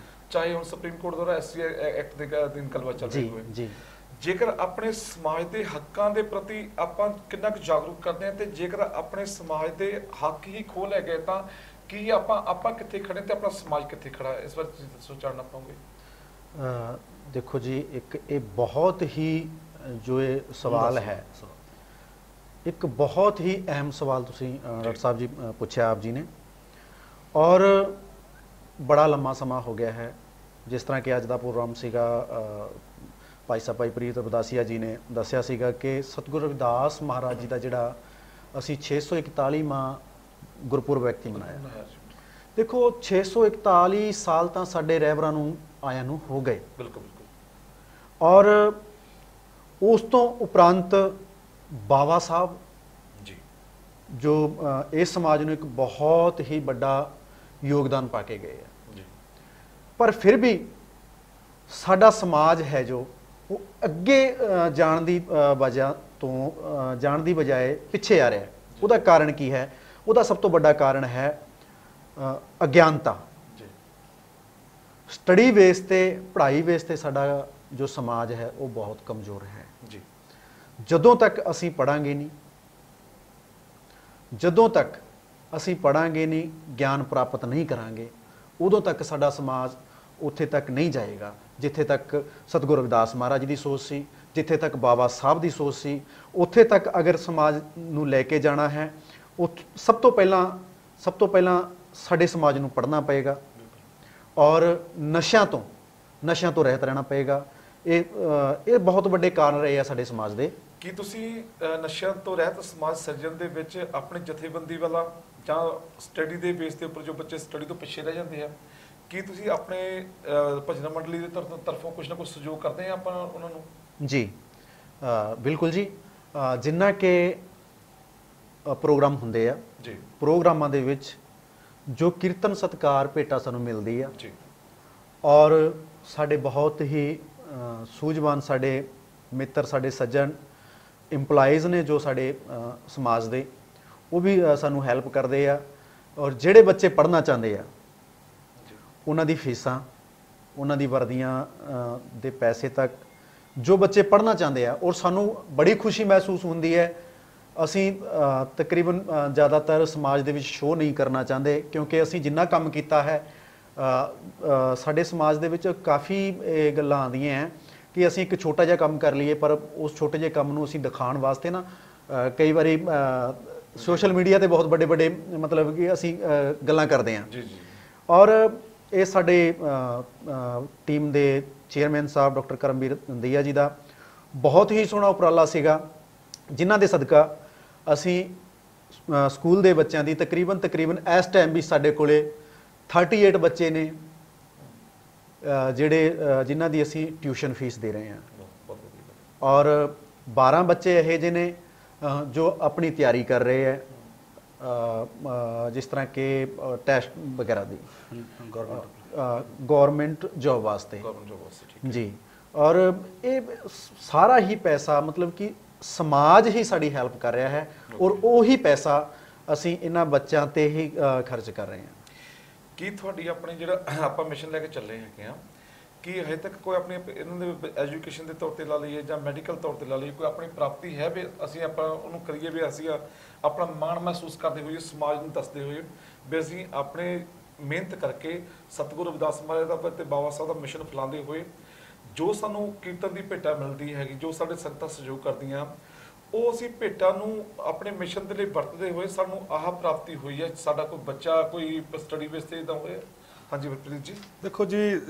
ਚਾਹੇ ਹੁਣ ਸੁਪਰੀਮ ਕੋਰਟ ਦੁਆਰਾ SC ਐਕਟ ਦੇ ਅਧੀਨ ਕਲਵਾ ਚੱਲ ਰਹੀ ਹੋਵੇ। ਜੇਕਰ ਆਪਣੇ ਸਮਾਜ ਦੇ ਹੱਕਾਂ ਦੇ ਪ੍ਰਤੀ ਆਪਾਂ ਕਿੰਨਾ ਕੁ ਜਾਗਰੂਕ ਕਰਦੇ ਹਾਂ ਤੇ ਜੇਕਰ ਆਪਣੇ ਸਮਾਜ ਦੇ ਹੱਕ ਹੀ ਖੋਹ ਲੈ ਗਏ ਤਾਂ ਕੀ ਆਪਾਂ ਕਿੱਥੇ ਖੜੇ ਤੇ ਆਪਣਾ ਸਮਾਜ ਕਿੱਥੇ ਖੜਾ ਹੈ? ਇਸ ਬਾਰੇ ਤੁਸੀਂ ਦੱਸੋ, ਜਾਣਨਾ ਪਾਉਂਗੇ। ਦੇਖੋ ਜੀ, ਇੱਕ ਇਹ ਬਹੁਤ ਹੀ ਜੋ ਇਹ ਸਵਾਲ ਹੈ, ਇੱਕ ਬਹੁਤ ਹੀ ਅਹਿਮ ਸਵਾਲ ਤੁਸੀਂ ਡਾਕਟਰ ਸਾਹਿਬ ਜੀ ਪੁੱਛਿਆ ਆਪ ਜੀ ਨੇ। ਔਰ ਬੜਾ ਲੰਮਾ ਸਮਾਂ ਹੋ ਗਿਆ ਹੈ। ਜਿਸ ਤਰ੍ਹਾਂ ਕਿ ਅੱਜ ਦਾ ਪ੍ਰੋਗਰਾਮ ਸੀਗਾ, ਭਾਈ ਸਾਹਿਬ ਭਾਈ ਪ੍ਰੀਤ ਰਵਿਦਾਸੀਆ ਜੀ ਨੇ ਦੱਸਿਆ ਸੀਗਾ ਕਿ ਸਤਿਗੁਰੂ ਰਵਿਦਾਸ ਮਹਾਰਾਜ ਜੀ ਦਾ ਜਿਹੜਾ ਅਸੀਂ 641ਵਾਂ ਗੁਰਪੁਰਬ ਵਿਅਕਤੀ ਮਨਾਇਆ। ਦੇਖੋ 641 ਸਾਲ ਤਾਂ ਸਾਡੇ ਰਹਿਬਰਾਂ ਨੂੰ ਆਇਆਂ ਨੂੰ ਹੋ ਗਏ। ਬਿਲਕੁਲ। ਔਰ ਉਸ ਤੋਂ ਉਪਰੰਤ ਬਾਬਾ ਸਾਹਿਬ ਜੀ ਜੋ ਇਸ ਸਮਾਜ ਨੂੰ ਇੱਕ ਬਹੁਤ ਹੀ ਵੱਡਾ ਯੋਗਦਾਨ ਪਾ ਕੇ ਗਏ ਆ। ਪਰ ਫਿਰ ਵੀ ਸਾਡਾ ਸਮਾਜ ਹੈ ਜੋ ਉਹ ਅੱਗੇ ਜਾਣ ਦੀ ਵਜ੍ਹਾ ਤੋਂ ਜਾਣ ਦੀ ਬਜਾਏ ਪਿੱਛੇ ਆ ਰਿਹਾ ਹੈ। ਉਹਦਾ ਕਾਰਨ ਕੀ ਹੈ? ਉਹਦਾ ਸਭ ਤੋਂ ਵੱਡਾ ਕਾਰਨ ਹੈ ਅਗਿਆਨਤਾ। ਸਟੱਡੀ ਬੇਸ ਤੇ, ਪੜ੍ਹਾਈ ਬੇਸ ਤੇ ਸਾਡਾ ਜੋ ਸਮਾਜ ਹੈ ਉਹ ਬਹੁਤ ਕਮਜ਼ੋਰ ਹੈ। ਜਦੋਂ ਤੱਕ ਅਸੀਂ ਪੜਾਂਗੇ ਨਹੀਂ, ਜਦੋਂ ਤੱਕ ਅਸੀਂ ਪੜਾਂਗੇ ਨਹੀਂ, ਗਿਆਨ ਪ੍ਰਾਪਤ ਨਹੀਂ ਕਰਾਂਗੇ, ਉਦੋਂ ਤੱਕ ਸਾਡਾ ਸਮਾਜ ਉੱਥੇ ਤੱਕ ਨਹੀਂ ਜਾਏਗਾ ਜਿੱਥੇ ਤੱਕ ਸਤਿਗੁਰੂ ਰਵਿਦਾਸ ਮਹਾਰਾਜ ਦੀ ਸੋਚ ਸੀ, ਜਿੱਥੇ ਤੱਕ ਬਾਬਾ ਸਾਹਿਬ ਦੀ ਸੋਚ ਸੀ। ਉੱਥੇ ਤੱਕ ਅਗਰ ਸਮਾਜ ਨੂੰ ਲੈ ਕੇ ਜਾਣਾ ਹੈ, ਸਭ ਤੋਂ ਪਹਿਲਾਂ ਸਾਡੇ ਸਮਾਜ ਨੂੰ ਪੜ੍ਹਨਾ ਪਏਗਾ ਔਰ ਨਸ਼ਿਆਂ ਤੋਂ ਰਹਿਤ ਰਹਿਣਾ ਪਏਗਾ। ਇਹ ਬਹੁਤ ਵੱਡੇ ਕਾਰਨ ਰਹੇ ਆ ਸਾਡੇ ਸਮਾਜ ਦੇ। ਕੀ ਤੁਸੀਂ ਨਸ਼ਿਆਂ ਤੋਂ ਰਹਿਤ ਸਮਾਜ ਸਿਰਜਣ ਦੇ ਵਿੱਚ ਆਪਣੀ ਜਥੇਬੰਦੀ ਵਾਲਾ ਜਾਂ ਸਟੱਡੀ ਦੇ ਬੇਸ ਦੇ ਉੱਪਰ ਜੋ ਬੱਚੇ ਸਟੱਡੀ ਤੋਂ ਪਿੱਛੇ ਰਹਿ ਜਾਂਦੇ ਆ, ਕੀ ਤੁਸੀਂ ਆਪਣੇ ਭਜਨ ਮੰਡਲੀ ਦੇ ਤਰਫੋਂ ਕੁਝ ਨਾ ਕੁਝ ਸਹਿਯੋਗ ਕਰਦੇ ਆ ਆਪਾਂ ਉਹਨਾਂ ਨੂੰ? ਜੀ ਬਿਲਕੁਲ ਜੀ, ਜਿੰਨਾ ਕਿ ਪ੍ਰੋਗਰਾਮ ਹੁੰਦੇ ਆ ਜੀ, ਪ੍ਰੋਗਰਾਮਾਂ ਦੇ ਵਿੱਚ ਜੋ ਕੀਰਤਨ ਸਤਕਾਰ ਭੇਟਾ ਸਾਨੂੰ ਮਿਲਦੀ ਆ ਜੀ, ਔਰ ਸਾਡੇ ਬਹੁਤ ਹੀ ਸੂਝਵਾਨ ਸਾਡੇ ਮਿੱਤਰ, ਸਾਡੇ ਸੱਜਣ ਇੰਪਲਾਈਜ਼ ਨੇ ਜੋ ਸਾਡੇ ਸਮਾਜ ਦੇ, ਉਹ ਵੀ ਸਾਨੂੰ ਹੈਲਪ ਕਰਦੇ ਆ। ਔਰ ਜਿਹੜੇ ਬੱਚੇ ਪੜ੍ਹਨਾ ਚਾਹੁੰਦੇ ਆ ਉਹਨਾਂ ਦੀ ਫੀਸਾਂ, ਉਹਨਾਂ ਦੀ ਵਰਦੀਆਂ ਦੇ ਪੈਸੇ ਤੱਕ, ਜੋ ਬੱਚੇ ਪੜ੍ਹਨਾ ਚਾਹੁੰਦੇ ਆ, ਔਰ ਸਾਨੂੰ ਬੜੀ ਖੁਸ਼ੀ ਮਹਿਸੂਸ ਹੁੰਦੀ ਹੈ। ਅਸੀਂ ਤਕਰੀਬਨ ਜ਼ਿਆਦਾਤਰ ਸਮਾਜ ਦੇ ਵਿੱਚ ਸ਼ੋਅ ਨਹੀਂ ਕਰਨਾ ਚਾਹੁੰਦੇ, ਕਿਉਂਕਿ ਅਸੀਂ ਜਿੰਨਾ ਕੰਮ ਕੀਤਾ ਹੈ ਸਾਡੇ ਸਮਾਜ ਦੇ ਵਿੱਚ ਕਾਫੀ ਇਹ ਗੱਲਾਂ ਆਉਂਦੀਆਂ ਹੈ ਕਿ ਅਸੀਂ ਇੱਕ ਛੋਟਾ ਜਿਹਾ ਕੰਮ ਕਰ ਲਈਏ, ਪਰ ਉਸ ਛੋਟੇ ਜਿਹੇ ਕੰਮ ਨੂੰ ਅਸੀਂ ਦਿਖਾਉਣ ਵਾਸਤੇ ਨਾ ਕਈ ਵਾਰੀ ਸੋਸ਼ਲ ਮੀਡੀਆ ਤੇ ਬਹੁਤ ਵੱਡੇ ਵੱਡੇ ਮਤਲਬ ਕਿ ਅਸੀਂ ਗੱਲਾਂ ਕਰਦੇ ਹਾਂ। ਜੀ, ਜੀ। ਔਰ ਇਹ ਸਾਡੇ ਟੀਮ ਦੇ ਚੇਅਰਮੈਨ ਸਾਹਿਬ ਡਾਕਟਰ ਕਰਮਵੀਰ ਦੰਦੀਆ ਜੀ ਦਾ ਬਹੁਤ ਹੀ ਸੋਹਣਾ ਉਪਰਾਲਾ ਸੀਗਾ, ਜਿਨ੍ਹਾਂ ਦੇ ਸਦਕਾ ਅਸੀਂ ਸਕੂਲ ਦੇ ਬੱਚਿਆਂ ਦੀ ਤਕਰੀਬਨ ਇਸ ਟਾਈਮ ਵੀ ਸਾਡੇ ਕੋਲੇ 38 ਬੱਚੇ ਨੇ ਜਿਨ੍ਹਾਂ ਦੀ ਅਸੀਂ ਟਿਊਸ਼ਨ ਫੀਸ ਦੇ ਰਹੇ ਹਾਂ, ਔਰ 12 ਬੱਚੇ ਇਹੋ ਜਿਹੇ ਨੇ ਜੋ ਆਪਣੀ ਤਿਆਰੀ ਕਰ ਰਹੇ ਹੈ, ਜਿਸ ਤਰ੍ਹਾਂ ਕਿ ਟੈਸਟ ਵਗੈਰਾ ਦੀ ਗਵਰਨਮੈਂਟ ਜੋਬ ਵਾਸਤੇ ਜੀ। ਔਰ ਇਹ ਸਾਰਾ ਹੀ ਪੈਸਾ ਮਤਲਬ ਕਿ ਸਮਾਜ ਹੀ ਸਾਡੀ ਹੈਲਪ ਕਰ ਰਿਹਾ ਹੈ, ਔਰ ਉਹੀ ਪੈਸਾ ਅਸੀਂ ਇਹਨਾਂ ਬੱਚਿਆਂ ਤੇ ਹੀ ਖਰਚ ਕਰ ਰਹੇ ਹਾਂ। ਕੀ ਤੁਹਾਡੀ ਆਪਣੀ ਜਿਹੜਾ ਆਪਾਂ ਮਿਸ਼ਨ ਲੈ ਕੇ ਚੱਲੇ ਹੈਗੇ ਆ, ਕਿ ਹਜੇ ਤੱਕ ਕੋਈ ਆਪਣੀ ਇਹਨਾਂ ਦੇ ਐਜੂਕੇਸ਼ਨ ਦੇ ਤੌਰ ਤੇ ਲਾ ਲਈਏ ਜਾਂ ਮੈਡੀਕਲ ਤੌਰ ਤੇ ਲਾ ਲਈਏ, ਕੋਈ ਆਪਣੀ ਪ੍ਰਾਪਤੀ ਹੈ ਵੀ ਅਸੀਂ ਆਪਾਂ ਉਹਨੂੰ ਕਰੀਏ, ਵੀ ਅਸੀਂ ਆਪਣਾ ਮਾਣ ਮਹਿਸੂਸ ਕਰਦੇ ਹੋਏ ਸਮਾਜ ਨੂੰ ਦੱਸਦੇ ਹੋਏ ਵੀ ਅਸੀਂ ਆਪਣੇ ਮਿਹਨਤ ਕਰਕੇ ਸਤਿਗੁਰੂ ਰਵਿਦਾਸ ਮਹਾਰਾਜ ਦਾ ਤੇ ਬਾਬਾ ਸਾਹਿਬ ਦਾ ਮਿਸ਼ਨ ਫੈਲਾਉਂਦੇ ਹੋਏ ਜੋ ਸਾਨੂੰ ਕੀਰਤਨ ਦੀ ਭੇਟਾ ਮਿਲਦੀ ਹੈਗੀ, ਜੋ ਸਾਡੇ ਸੰਗਤਾਂ ਸਹਿਯੋਗ ਕਰਦੀਆਂ, ਉਹ ਅਸੀਂ ਭੇਟਾ ਨੂੰ ਆਪਣੇ ਮਿਸ਼ਨ ਦੇ ਲਈ ਵਰਤਦੇ ਹੋਏ ਸਾਨੂੰ ਆਹ ਪ੍ਰਾਪਤੀ ਹੋਈ ਹੈ। ਸਾਡਾ ਕੋਈ ਬੱਚਾ ਕੋਈ ਸਟੱਡੀ ਬੇਸ ਤੇ ਇਦਾਂ ਹੋਇਆ? ਹਾਂਜੀ ਪ੍ਰੀਤ ਜੀ। ਦੇਖੋ ਜੀ,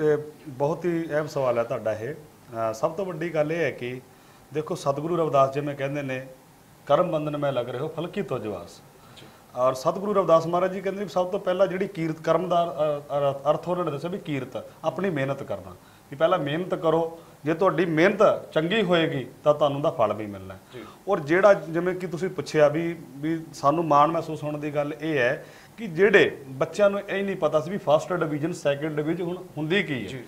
ਬਹੁਤ ਹੀ ਅਹਿਮ ਸਵਾਲ ਹੈ ਤੁਹਾਡਾ ਇਹ। ਸਭ ਤੋਂ ਵੱਡੀ ਗੱਲ ਇਹ ਹੈ ਕਿ ਦੇਖੋ ਸਤਿਗੁਰੂ ਰਵਿਦਾਸ ਜੀ ਮੈਂ ਕਹਿੰਦੇ ਨੇ, ਕਰਮ ਬੰਧਨ ਮੈਂ ਲੱਗ ਰਹੇ ਹੋ ਫਲਕੀ ਤੋਂ ਜਵਾਸ। ਔਰ ਸਤਿਗੁਰੂ ਰਵਿਦਾਸ ਮਹਾਰਾਜ ਜੀ ਕਹਿੰਦੇ ਸਭ ਤੋਂ ਪਹਿਲਾਂ ਜਿਹੜੀ ਕੀਰਤ ਕਰਮ ਦਾ ਅਰਥ ਉਹਨਾਂ ਨੇ ਦੱਸਿਆ ਵੀ ਕੀਰਤ ਆਪਣੀ ਮਿਹਨਤ ਕਰਨਾ, ਕਿ ਪਹਿਲਾਂ ਮਿਹਨਤ ਕਰੋ, ਜੇ ਤੁਹਾਡੀ ਮਿਹਨਤ ਚੰਗੀ ਹੋਏਗੀ ਤਾਂ ਤੁਹਾਨੂੰ ਦਾ ਫਲ ਵੀ ਮਿਲਣਾ। ਔਰ ਜਿਹੜਾ ਜਿਵੇਂ ਕਿ ਤੁਸੀਂ ਪੁੱਛਿਆ ਵੀ ਸਾਨੂੰ ਮਾਣ ਮਹਿਸੂਸ ਹੋਣ ਦੀ ਗੱਲ ਇਹ ਹੈ ਕਿ ਜਿਹੜੇ ਬੱਚਿਆਂ ਨੂੰ ਇਹ ਨਹੀਂ ਪਤਾ ਸੀ ਵੀ ਫਸਟ ਡਿਵੀਜ਼ਨ ਸੈਕੰਡ ਡਿਵੀਜ਼ਨ ਹੁਣ ਹੁੰਦੀ ਕੀ ਹੈ,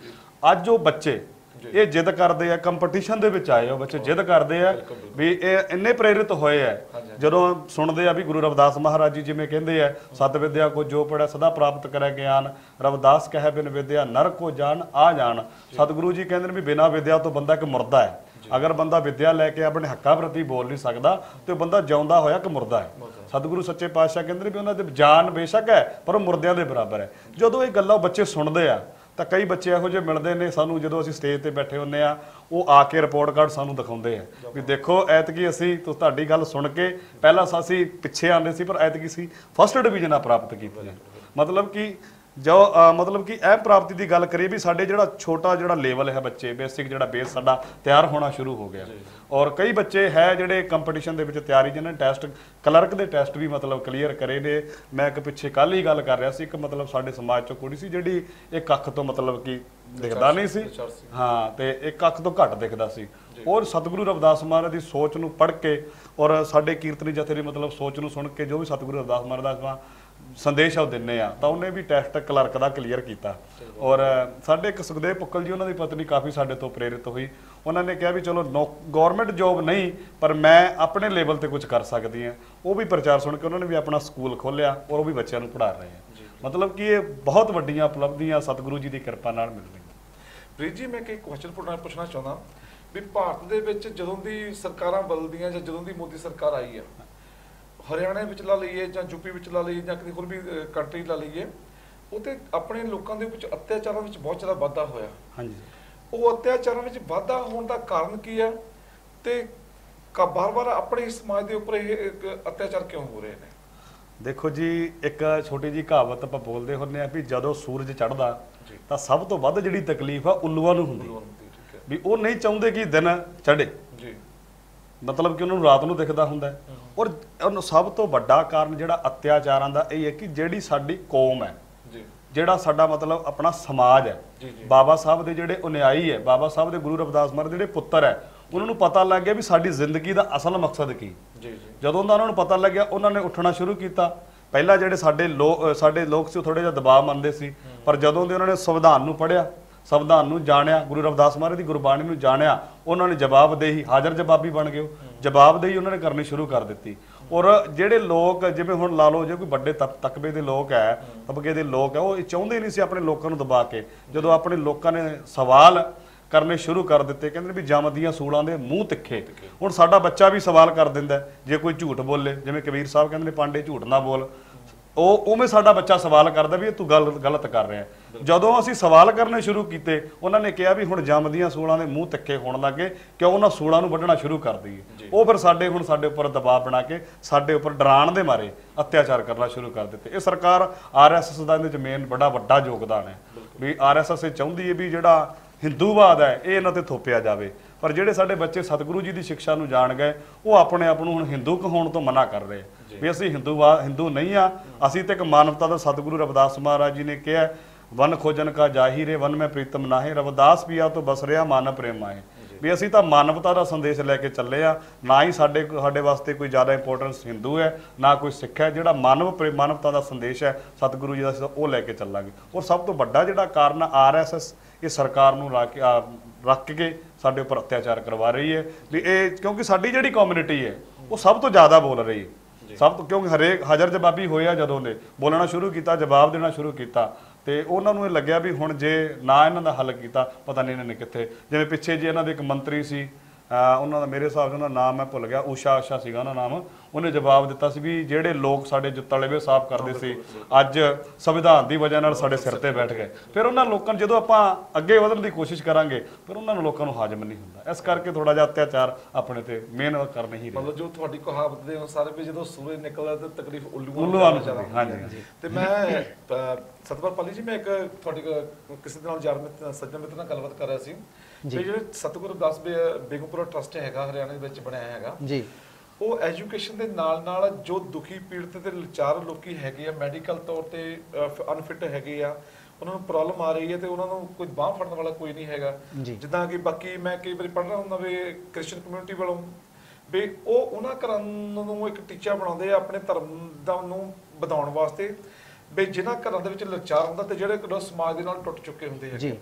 ਅੱਜ ਉਹ ਬੱਚੇ ਇਹ ਜਿੱਦ ਕਰਦੇ ਆ, ਕੰਪੀਟੀਸ਼ਨ ਦੇ ਵਿੱਚ ਆਏ ਉਹ ਬੱਚੇ ਜਿੱਦ ਕਰਦੇ ਆ ਵੀ ਇਹ ਇੰਨੇ ਪ੍ਰੇਰਿਤ ਹੋਏ ਆ ਜਦੋਂ ਸੁਣਦੇ ਆ ਵੀ ਗੁਰੂ ਰਵਿਦਾਸ ਮਹਾਰਾਜ ਜੀ ਜਿਵੇਂ ਕਹਿੰਦੇ ਆ, ਸਤ ਵਿਦਿਆ ਕੋ ਜੋ ਪੜਿਆ ਸਦਾ ਪ੍ਰਾਪਤ ਕਰੇ ਗਿਆਨ, ਰਵਿਦਾਸ ਕਹੇ ਬਿਨ ਵਿਦਿਆ ਨਰ ਕੋ ਜਾਣ ਆ ਜਾਣ। ਸਤਿਗੁਰੂ ਜੀ ਕਹਿੰਦੇ ਨੇ ਵੀ ਬਿਨਾਂ ਵਿਦਿਆ ਤੋਂ ਬੰਦਾ ਇੱਕ ਮੁਰਦਾ ਹੈ। ਅਗਰ ਬੰਦਾ ਵਿਦਿਆ ਲੈ ਕੇ ਆਪਣੇ ਹੱਕਾਂ ਪ੍ਰਤੀ ਬੋਲ ਨਹੀਂ ਸਕਦਾ ਤੇ ਬੰਦਾ ਜਿਉਂਦਾ ਹੋਇਆ ਕਿ ਮੁਰਦਾ ਹੈ। ਸਤਿਗੁਰੂ ਸੱਚੇ ਪਾਤਸ਼ਾਹ ਕਹਿੰਦੇ ਨੇ ਵੀ ਉਹਨਾਂ ਦੀ ਜਾਨ ਬੇਸ਼ੱਕ ਹੈ ਪਰ ਉਹ ਮੁਰਦਿਆਂ ਦੇ ਬਰਾਬਰ ਹੈ। ਜਦੋਂ ਇਹ ਗੱਲਾਂ ਬੱਚੇ ਸੁਣਦੇ ਆ ਤਾਂ ਕਈ ਬੱਚੇ ਇਹੋ ਜਿਹੇ ਮਿਲਦੇ ਨੇ ਸਾਨੂੰ, ਜਦੋਂ ਅਸੀਂ ਸਟੇਜ ਤੇ ਬੈਠੇ ਹੁੰਦੇ ਆ, ਉਹ ਆ ਕੇ ਰਿਪੋਰਟ ਕਾਰਡ ਸਾਨੂੰ ਦਿਖਾਉਂਦੇ ਆ ਵੀ ਦੇਖੋ ਐਤਕੀ ਅਸੀਂ ਤੁਹਾਡੀ ਗੱਲ ਸੁਣ ਕੇ ਪਹਿਲਾਂ ਅਸੀਂ ਪਿੱਛੇ ਆਉਂਦੇ ਸੀ ਪਰ ਐਤਕੀ ਅਸੀਂ ਫਸਟ ਡਿਵੀਜ਼ਨ ਪ੍ਰਾਪਤ ਕੀਤੀ ਹੈ। ਮਤਲਬ ਕਿ ਜੋ ਮਤਲਬ ਕਿ ਇਹ ਪ੍ਰਾਪਤੀ ਦੀ ਗੱਲ ਕਰੀਏ ਵੀ ਸਾਡੇ ਜਿਹੜਾ ਛੋਟਾ ਜਿਹੜਾ ਲੈਵਲ ਹੈ ਬੱਚੇ ਬੇਸਿਕ ਜਿਹੜਾ ਬੇਸ ਸਾਡਾ ਤਿਆਰ ਹੋਣਾ ਸ਼ੁਰੂ ਹੋ ਗਿਆ। ਔਰ ਕਈ ਬੱਚੇ ਹੈ ਜਿਹੜੇ ਕੰਪੀਟੀਸ਼ਨ ਦੇ ਵਿੱਚ ਤਿਆਰੀ, ਜਿਹਨਾਂ ਨੇ ਟੈਸਟ ਕਲਰਕ ਦੇ ਟੈਸਟ ਵੀ ਮਤਲਬ ਕਲੀਅਰ ਕਰੇ ਨੇ। ਮੈਂ ਇੱਕ ਪਿੱਛੇ ਕੱਲ ਹੀ ਗੱਲ ਕਰ ਰਿਹਾ ਸੀ, ਇੱਕ ਮਤਲਬ ਸਾਡੇ ਸਮਾਜ ਚੋਂ ਕੁੜੀ ਸੀ ਜਿਹੜੀ ਇੱਕ ਅੱਖ ਤੋਂ ਮਤਲਬ ਕਿ ਦਿਖਦਾ ਨਹੀਂ ਸੀ, ਹਾਂ, ਤੇ ਇੱਕ ਅੱਖ ਤੋਂ ਘੱਟ ਦਿਖਦਾ ਸੀ। ਔਰ ਸਤਿਗੁਰੂ ਰਵਿਦਾਸ ਮਹਾਰਾਜ ਦੀ ਸੋਚ ਨੂੰ ਪੜ੍ਹ ਕੇ ਔਰ ਸਾਡੇ ਕੀਰਤਨੀ ਜਥੇ ਦੀ ਮਤਲਬ ਸੋਚ ਨੂੰ ਸੁਣ ਕੇ ਜੋ ਵੀ ਸਤਿਗੁਰੂ ਰਵਿਦਾਸ ਮਹਾਰਾਜ ਦਾ ਸੰਦੇਸ਼ ਆ ਉਹ ਦਿੰਨੇ ਆ, ਤਾਂ ਉਹਨੇ ਵੀ ਟੈਸਟ ਕਲਰਕ ਦਾ ਕਲੀਅਰ ਕੀਤਾ। ਔਰ ਸਾਡੇ ਇੱਕ ਸੁਖਦੇਵ ਪੁੱਕਲ ਜੀ, ਉਹਨਾਂ ਦੀ ਪਤਨੀ ਕਾਫੀ ਸਾਡੇ ਤੋਂ ਪ੍ਰੇਰਿਤ ਹੋਈ। ਉਹਨਾਂ ਨੇ ਕਿਹਾ ਵੀ ਚਲੋ ਗਵਰਨਮੈਂਟ ਜੋਬ ਨਹੀਂ ਪਰ ਮੈਂ ਆਪਣੇ ਲੈਵਲ ਤੇ ਕੁਝ ਕਰ ਸਕਦੀ ਹਾਂ। ਉਹ ਵੀ ਪ੍ਰਚਾਰ ਸੁਣ ਕੇ ਉਹਨਾਂ ਨੇ ਵੀ ਆਪਣਾ ਸਕੂਲ ਖੋਲ੍ਹਿਆ ਔਰ ਉਹ ਵੀ ਬੱਚਿਆਂ ਨੂੰ ਪੜ੍ਹਾ ਰਹੇ ਆ। ਮਤਲਬ ਕਿ ਇਹ ਬਹੁਤ ਵੱਡੀਆਂ ਉਪਲਬਧੀਆਂ ਸਤਿਗੁਰੂ ਜੀ ਦੀ ਕਿਰਪਾ ਨਾਲ ਮਿਲਦੀਆਂ। ਪ੍ਰੀਤ ਜੀ, ਮੈਂ ਇੱਕ ਕੁਐਸਚਨ ਪੁੱਛਣਾ ਚਾਹੁੰਦਾ ਵੀ ਭਾਰਤ ਦੇ ਵਿੱਚ ਜਦੋਂ ਦੀ ਸਰਕਾਰਾਂ ਬਦਲਦੀਆਂ ਜਾਂ ਜਦੋਂ ਦੀ ਮੋਦੀ ਸਰਕਾਰ ਆਈ ਆ, ਹਰਿਆਣੇ ਵਿੱਚ ਲਾ ਲਈਏ ਜਾਂ ਯੂਪੀ ਵਿੱਚ ਲਾ ਲਈਏ ਜਾਂ ਕਿਤੇ ਹੋਰ ਵੀ ਕੰਟਰੀ ਲਾ ਲਈਏ, ਉਹ ਤੇ ਆਪਣੇ ਲੋਕਾਂ ਦੇ ਵਿੱਚ ਅਤਿਆਚਾਰਾਂ ਵਿੱਚ ਬਹੁਤ ਜ਼ਿਆਦਾ ਵਾਧਾ ਹੋਇਆ। ਹਾਂਜੀ, ਉਹ ਅਤਿਆਚਾਰਾਂ ਵਿੱਚ ਵਾਧਾ ਹੋਣ ਦਾ ਕਾਰਨ ਕੀ ਹੈ ਤੇ ਬਾਰ-ਬਾਰ ਆਪਣੇ ਸਮਾਜ ਦੇ ਉੱਪਰ ਇਹ ਅਤਿਆਚਾਰ ਕਿਉਂ ਹੋ ਰਹੇ ਨੇ? ਦੇਖੋ ਜੀ, ਇੱਕ ਛੋਟੀ ਜਿਹੀ ਕਹਾਵਤ ਆਪਾਂ ਬੋਲਦੇ ਹੁੰਦੇ ਆ ਵੀ ਜਦੋਂ ਸੂਰਜ ਚੜ੍ਹਦਾ ਤਾਂ ਸਭ ਤੋਂ ਵੱਧ ਜਿਹੜੀ ਤਕਲੀਫ ਆ ਉੱਲੂਆਂ ਨੂੰ ਹੁੰਦੀ। ਵੀ ਉਹ ਨਹੀਂ ਚਾਹੁੰਦੇ ਕਿ ਦਿਨ ਚੜ੍ਹੇ ਜੀ, ਮਤਲਬ ਕਿ ਉਹਨਾਂ ਨੂੰ ਰਾਤ ਨੂੰ ਦਿਖਦਾ ਹੁੰਦਾ ਹੈ। ਔਰ ਉਹਨੂੰ ਸਭ ਤੋਂ ਵੱਡਾ ਕਾਰਨ ਜਿਹੜਾ ਅਤਿਆਚਾਰਾਂ ਦਾ ਇਹ ਹੈ ਕਿ ਜਿਹੜੀ ਸਾਡੀ ਕੌਮ ਹੈ, ਜਿਹੜਾ ਸਾਡਾ ਮਤਲਬ ਆਪਣਾ ਸਮਾਜ ਹੈ, ਬਾਬਾ ਸਾਹਿਬ ਦੇ ਜਿਹੜੇ ਅਨੁਯਾਈ ਹੈ, ਬਾਬਾ ਸਾਹਿਬ ਦੇ ਗੁਰੂ ਰਵਿਦਾਸ ਮਹਾਰਾਜ ਜਿਹੜੇ ਪੁੱਤਰ ਹੈ, ਉਹਨਾਂ ਨੂੰ ਪਤਾ ਲੱਗ ਗਿਆ ਵੀ ਸਾਡੀ ਜ਼ਿੰਦਗੀ ਦਾ ਅਸਲ ਮਕਸਦ ਕੀ। ਜਦੋਂ ਦਾ ਉਹਨਾਂ ਨੂੰ ਪਤਾ ਲੱਗਿਆ, ਉਹਨਾਂ ਨੇ ਉੱਠਣਾ ਸ਼ੁਰੂ ਕੀਤਾ। ਪਹਿਲਾਂ ਜਿਹੜੇ ਸਾਡੇ ਲੋਕ ਸੀ ਉਹ ਥੋੜੇ ਜਿਹਾ ਦਬਾਅ ਮੰਨਦੇ ਸੀ, ਪਰ ਜਦੋਂ ਦੇ ਉਹਨਾਂ ਨੇ ਸੰਵਿਧਾਨ ਨੂੰ ਪੜ੍ਹਿਆ, ਸੰਵਿਧਾਨ ਨੂੰ ਜਾਣਿਆ, ਗੁਰੂ ਰਵਿਦਾਸ ਮਹਾਰਾਜ ਦੀ ਗੁਰਬਾਣੀ ਨੂੰ ਜਾਣਿਆ, ਉਹਨਾਂ ਨੇ ਜਵਾਬਦੇਹੀ, ਹਾਜ਼ਰ ਜਵਾਬੀ ਬਣ ਗਏ। ਜਵਾਬਦੇਹੀ ਉਹਨਾਂ ਨੇ ਕਰਨੀ ਸ਼ੁਰੂ ਕਰ ਦਿੱਤੀ। ਔਰ ਜਿਹੜੇ ਲੋਕ ਜਿਵੇਂ ਹੁਣ ਲਾ ਲਓ, ਜੇ ਕੋਈ ਵੱਡੇ ਤਬਕੇ ਦੇ ਲੋਕ ਹੈ, ਉਹ ਚਾਹੁੰਦੇ ਨਹੀਂ ਸੀ ਆਪਣੇ ਲੋਕਾਂ ਨੂੰ ਦਬਾ ਕੇ। ਜਦੋਂ ਆਪਣੇ ਲੋਕਾਂ ਨੇ ਸਵਾਲ ਕਰਨੇ ਸ਼ੁਰੂ ਕਰ ਦਿੱਤੇ, ਕਹਿੰਦੇ ਵੀ ਜੰਮਦੀਆਂ ਸੂਲਾਂ ਦੇ ਮੂੰਹ ਤਿੱਖੇ। ਹੁਣ ਸਾਡਾ ਬੱਚਾ ਵੀ ਸਵਾਲ ਕਰ ਦਿੰਦਾ ਜੇ ਕੋਈ ਝੂਠ ਬੋਲੇ, ਜਿਵੇਂ ਕਬੀਰ ਸਾਹਿਬ ਕਹਿੰਦੇ ਨੇ ਪਾਂਡੇ ਝੂਠ ਨਾ ਬੋਲ, ਉਵੇਂ ਸਾਡਾ ਬੱਚਾ ਸਵਾਲ ਕਰਦਾ ਵੀ ਇਹ ਤੂੰ ਗਲਤ ਕਰ ਰਿਹਾ। ਜਦੋਂ ਅਸੀਂ ਸਵਾਲ ਕਰਨੇ ਸ਼ੁਰੂ ਕੀਤੇ, ਉਹਨਾਂ ਨੇ ਕਿਹਾ ਵੀ ਹੁਣ ਜੰਮਦੀਆਂ ਸੂਲਾਂ ਦੇ ਮੂੰਹ ਤਿੱਖੇ ਹੋਣ ਲੱਗੇ, ਕਿਉਂ ਉਹਨਾਂ ਸੂਲਾਂ ਨੂੰ ਵੱਢਣਾ ਸ਼ੁਰੂ ਕਰ ਦਈਏ। ਉਹ ਫਿਰ ਸਾਡੇ ਉੱਪਰ ਦਬਾਅ ਬਣਾ ਕੇ ਸਾਡੇ ਉੱਪਰ ਡਰਾਉਣ ਦੇ ਮਾਰੇ ਅਤਿਆਚਾਰ ਕਰਨਾ ਸ਼ੁਰੂ ਕਰ ਦਿੱਤੇ। ਇਹ ਸਰਕਾਰ RSS ਦਾ ਇਹਦੇ ਚ ਮੇਨ ਵੱਡਾ ਯੋਗਦਾਨ ਹੈ ਵੀ RSS ਇਹ ਚਾਹੁੰਦੀ ਹੈ ਵੀ ਜਿਹੜਾ ਹਿੰਦੂਵਾਦ ਹੈ ਇਹ ਇਹਨਾਂ ਤੇ ਥੋਪਿਆ ਜਾਵੇ। ਪਰ ਜਿਹੜੇ ਸਾਡੇ ਬੱਚੇ ਸਤਿਗੁਰੂ ਜੀ ਦੀ ਸਿੱਖਿਆ ਨੂੰ ਜਾਣ ਗਏ, ਉਹ ਆਪਣੇ ਆਪ ਨੂੰ ਹੁਣ ਹਿੰਦੂ ਕਹਾਉਣ ਤੋਂ ਮਨਾ ਕਰ ਰਹੇ ਵੀ ਅਸੀਂ ਹਿੰਦੂ ਨਹੀਂ ਆ, ਅਸੀਂ ਤੇ ਇੱਕ ਮਾਨਵਤਾ ਦਾ ਸਤਿਗੁਰੂ ਰਵਿਦਾਸ ਮਹਾਰਾਜ ਜੀ ਨੇ ਕਿਹਾ, ਵਨ ਖੋਜਨ ਕਾ ਜਾਹੀਰੇ ਵਨ ਮੈਂ ਪ੍ਰੀਤਮ ਨਾਹੇ, ਰਵਿਦਾਸ ਪੀਆ ਤੋਂ ਬਸ ਰਿਹਾ ਮਾਨਵ ਪ੍ਰੇਮ ਆਏ। ਵੀ ਅਸੀਂ ਤਾਂ ਮਾਨਵਤਾ ਦਾ ਸੰਦੇਸ਼ ਲੈ ਕੇ ਚੱਲੇ ਆ, ਨਾ ਹੀ ਸਾਡੇ ਵਾਸਤੇ ਕੋਈ ਜ਼ਿਆਦਾ ਇੰਪੋਰਟੈਂਸ ਹਿੰਦੂ ਹੈ, ਨਾ ਕੋਈ ਸਿੱਖ ਹੈ। ਜਿਹੜਾ ਮਾਨਵਤਾ ਦਾ ਸੰਦੇਸ਼ ਹੈ ਸਤਿਗੁਰੂ ਜੀ ਦਾ, ਉਹ ਲੈ ਕੇ ਚੱਲਾਂਗੇ। ਔਰ ਸਭ ਤੋਂ ਵੱਡਾ ਜਿਹੜਾ ਕਾਰਨ RSS ਇਹ ਸਰਕਾਰ ਨੂੰ ਰੱਖ ਕੇ ਸਾਡੇ ਉੱਪਰ ਅਤਿਆਚਾਰ ਕਰਵਾ ਰਹੀ ਹੈ ਵੀ ਇਹ, ਕਿਉਂਕਿ ਸਾਡੀ ਜਿਹੜੀ ਕਮਿਊਨਿਟੀ ਹੈ ਉਹ ਸਭ ਤੋਂ ਜ਼ਿਆਦਾ ਬੋਲ ਰਹੀ ਹੈ, ਕਿਉਂਕਿ ਹਰੇਕ ਹਾਜ਼ਰ ਜਵਾਬੀ ਹੋਇਆ, ਜਦੋਂ ਨੇ ਬੋਲਣਾ ਸ਼ੁਰੂ ਕੀਤਾ, ਜਵਾਬ ਦੇਣਾ ਸ਼ੁਰੂ ਕੀਤਾ, ਤੇ ਉਹਨਾਂ ਨੂੰ ਇਹ ਲੱਗਿਆ ਵੀ ਹੁਣ ਜੇ ਨਾ ਇਹਨਾਂ ਦਾ ਹੱਲ ਕੀਤਾ, ਪਤਾ ਨਹੀਂ ਇਹਨਾਂ ਨੇ ਕਿੱਥੇ। ਜਿਵੇਂ ਪਿੱਛੇ ਜੇ ਇਹਨਾਂ ਦੇ ਇੱਕ ਮੰਤਰੀ ਸੀ, ਉਹਨਾਂ ਦਾ ਮੇਰੇ ਹਿਸਾਬ ਨਾਲ ਨਾਮ ਮੈਂ ਭੁੱਲ ਗਿਆ, ਊਸ਼ਾ ਸੀਗਾ ਉਹਨਾਂ ਨਾਮ, ਉਹਨੇ ਜਵਾਬ ਦਿੱਤਾ ਸੀ ਵੀ ਜਿਹੜੇ ਲੋਕ ਸਾਡੇ ਜੁੱਤਲੇ ਸਾਫ਼ ਕਰਦੇ ਸੀ, ਅੱਜ ਸੰਵਿਧਾਨ ਦੀ ਵਜ੍ਹਾ ਨਾਲ ਸਾਡੇ ਸਿਰ ਤੇ ਬੈਠ ਗਏ। ਫਿਰ ਉਹਨਾਂ ਲੋਕਾਂ ਨੂੰ ਜਦੋਂ ਆਪਾਂ ਅੱਗੇ ਵਧਣ ਦੀ ਕੋਸ਼ਿਸ਼ ਕਰਾਂਗੇ, ਫਿਰ ਉਹਨਾਂ ਨੂੰ ਲੋਕਾਂ ਨੂੰ ਹਾਜ਼ਮ ਨਹੀਂ ਹੁੰਦਾ। ਇਸ ਕਰਕੇ ਥੋੜਾ ਜਿਹਾ ਅਤਿਆਚਾਰ ਆਪਣੇ ਤੇ ਮੇਨ ਕਰ ਨਹੀਂ ਰਹੇ। ਮਤਲਬ ਜੋ ਤੁਹਾਡੀ ਕਹਾਵਤ ਦੇ ਅਨੁਸਾਰ ਵੀ ਜਦੋਂ ਸੂਰਜ ਨਿਕਲਦਾ ਤੇ ਤਕਲੀਫ ਉੱਲੂਆਂ ਨੂੰ ਜ਼ਿਆਦਾ। ਹਾਂਜੀ। ਤੇ ਮੈਂ ਸਤਿਗੁਰ ਪਾਲੀ ਜੀ, ਮੈਂ ਇੱਕ ਤੁਹਾਡੀ ਕਿਸੇ ਦੇ ਨਾਲ ਸੱਜਣ ਮਿੱਤਰ ਨਾਲ ਗੱਲਬਾਤ ਕਰ ਰਿਹਾ ਸੀ ਵੀ ਜਿਹੜੇ ਸਤਿਗੁਰ ਰਵਿਦਾਸ ਬੇਗਮਪੁਰਾ ਟਰਸਟ ਹੈਗਾ, ਹਰਿਆਣਾ ਦੇ ਵਿੱਚ ਬਣਿਆ ਹੈਗਾ ਜੀ, ਉਹ ਐਜੂਕੇਸ਼ਨ ਦੇ ਨਾਲ ਜੋ ਦੁਖੀ ਪੀੜਤ ਤੇ ਲਾਚਾਰ ਲੋਕੀ ਹੈਗੇ ਆ, ਮੈਡੀਕਲ ਤੌਰ ਤੇ ਅਨਫਿਟ ਹੈਗੇ ਆ, ਉਹਨਾਂ ਨੂੰ ਪ੍ਰੋਬਲਮ ਆ ਰਹੀ ਹੈ ਤੇ ਉਹਨਾਂ ਨੂੰ ਕੋਈ ਬਾਂਹ ਫੜਨ ਵਾਲਾ ਕੋਈ ਨਹੀਂ ਹੈਗਾ। ਜਿੱਦਾਂ ਕਿ ਬਾਕੀ ਮੈਂ ਕਈ ਵਾਰੀ ਪੜ੍ਹ ਰਿਹਾ ਹੁੰਦਾ ਵੀ ਕ੍ਰਿਸਚਨ ਕਮਿਊਨਿਟੀ ਵੱਲੋਂ ਵੀ ਉਹ ਉਹਨਾਂ ਘਰਾਂ ਨੂੰ ਇੱਕ ਟੀਚਾ ਬਣਾਉਂਦੇ ਆ ਆਪਣੇ ਧਰਮ ਦਾ ਨੂੰ ਵਧਾਉਣ ਵਾਸਤੇ, ਵੀ ਜਿਨ੍ਹਾਂ ਘਰਾਂ ਦੇ ਵਿੱਚ ਲਾਚਾਰ ਹੁੰਦਾ ਤੇ ਜਿਹੜੇ ਸਮਾਜ ਦੇ ਨਾਲ ਟੁੱਟ ਚੁੱਕੇ ਹੁੰਦੇ ਹੈਗੇ,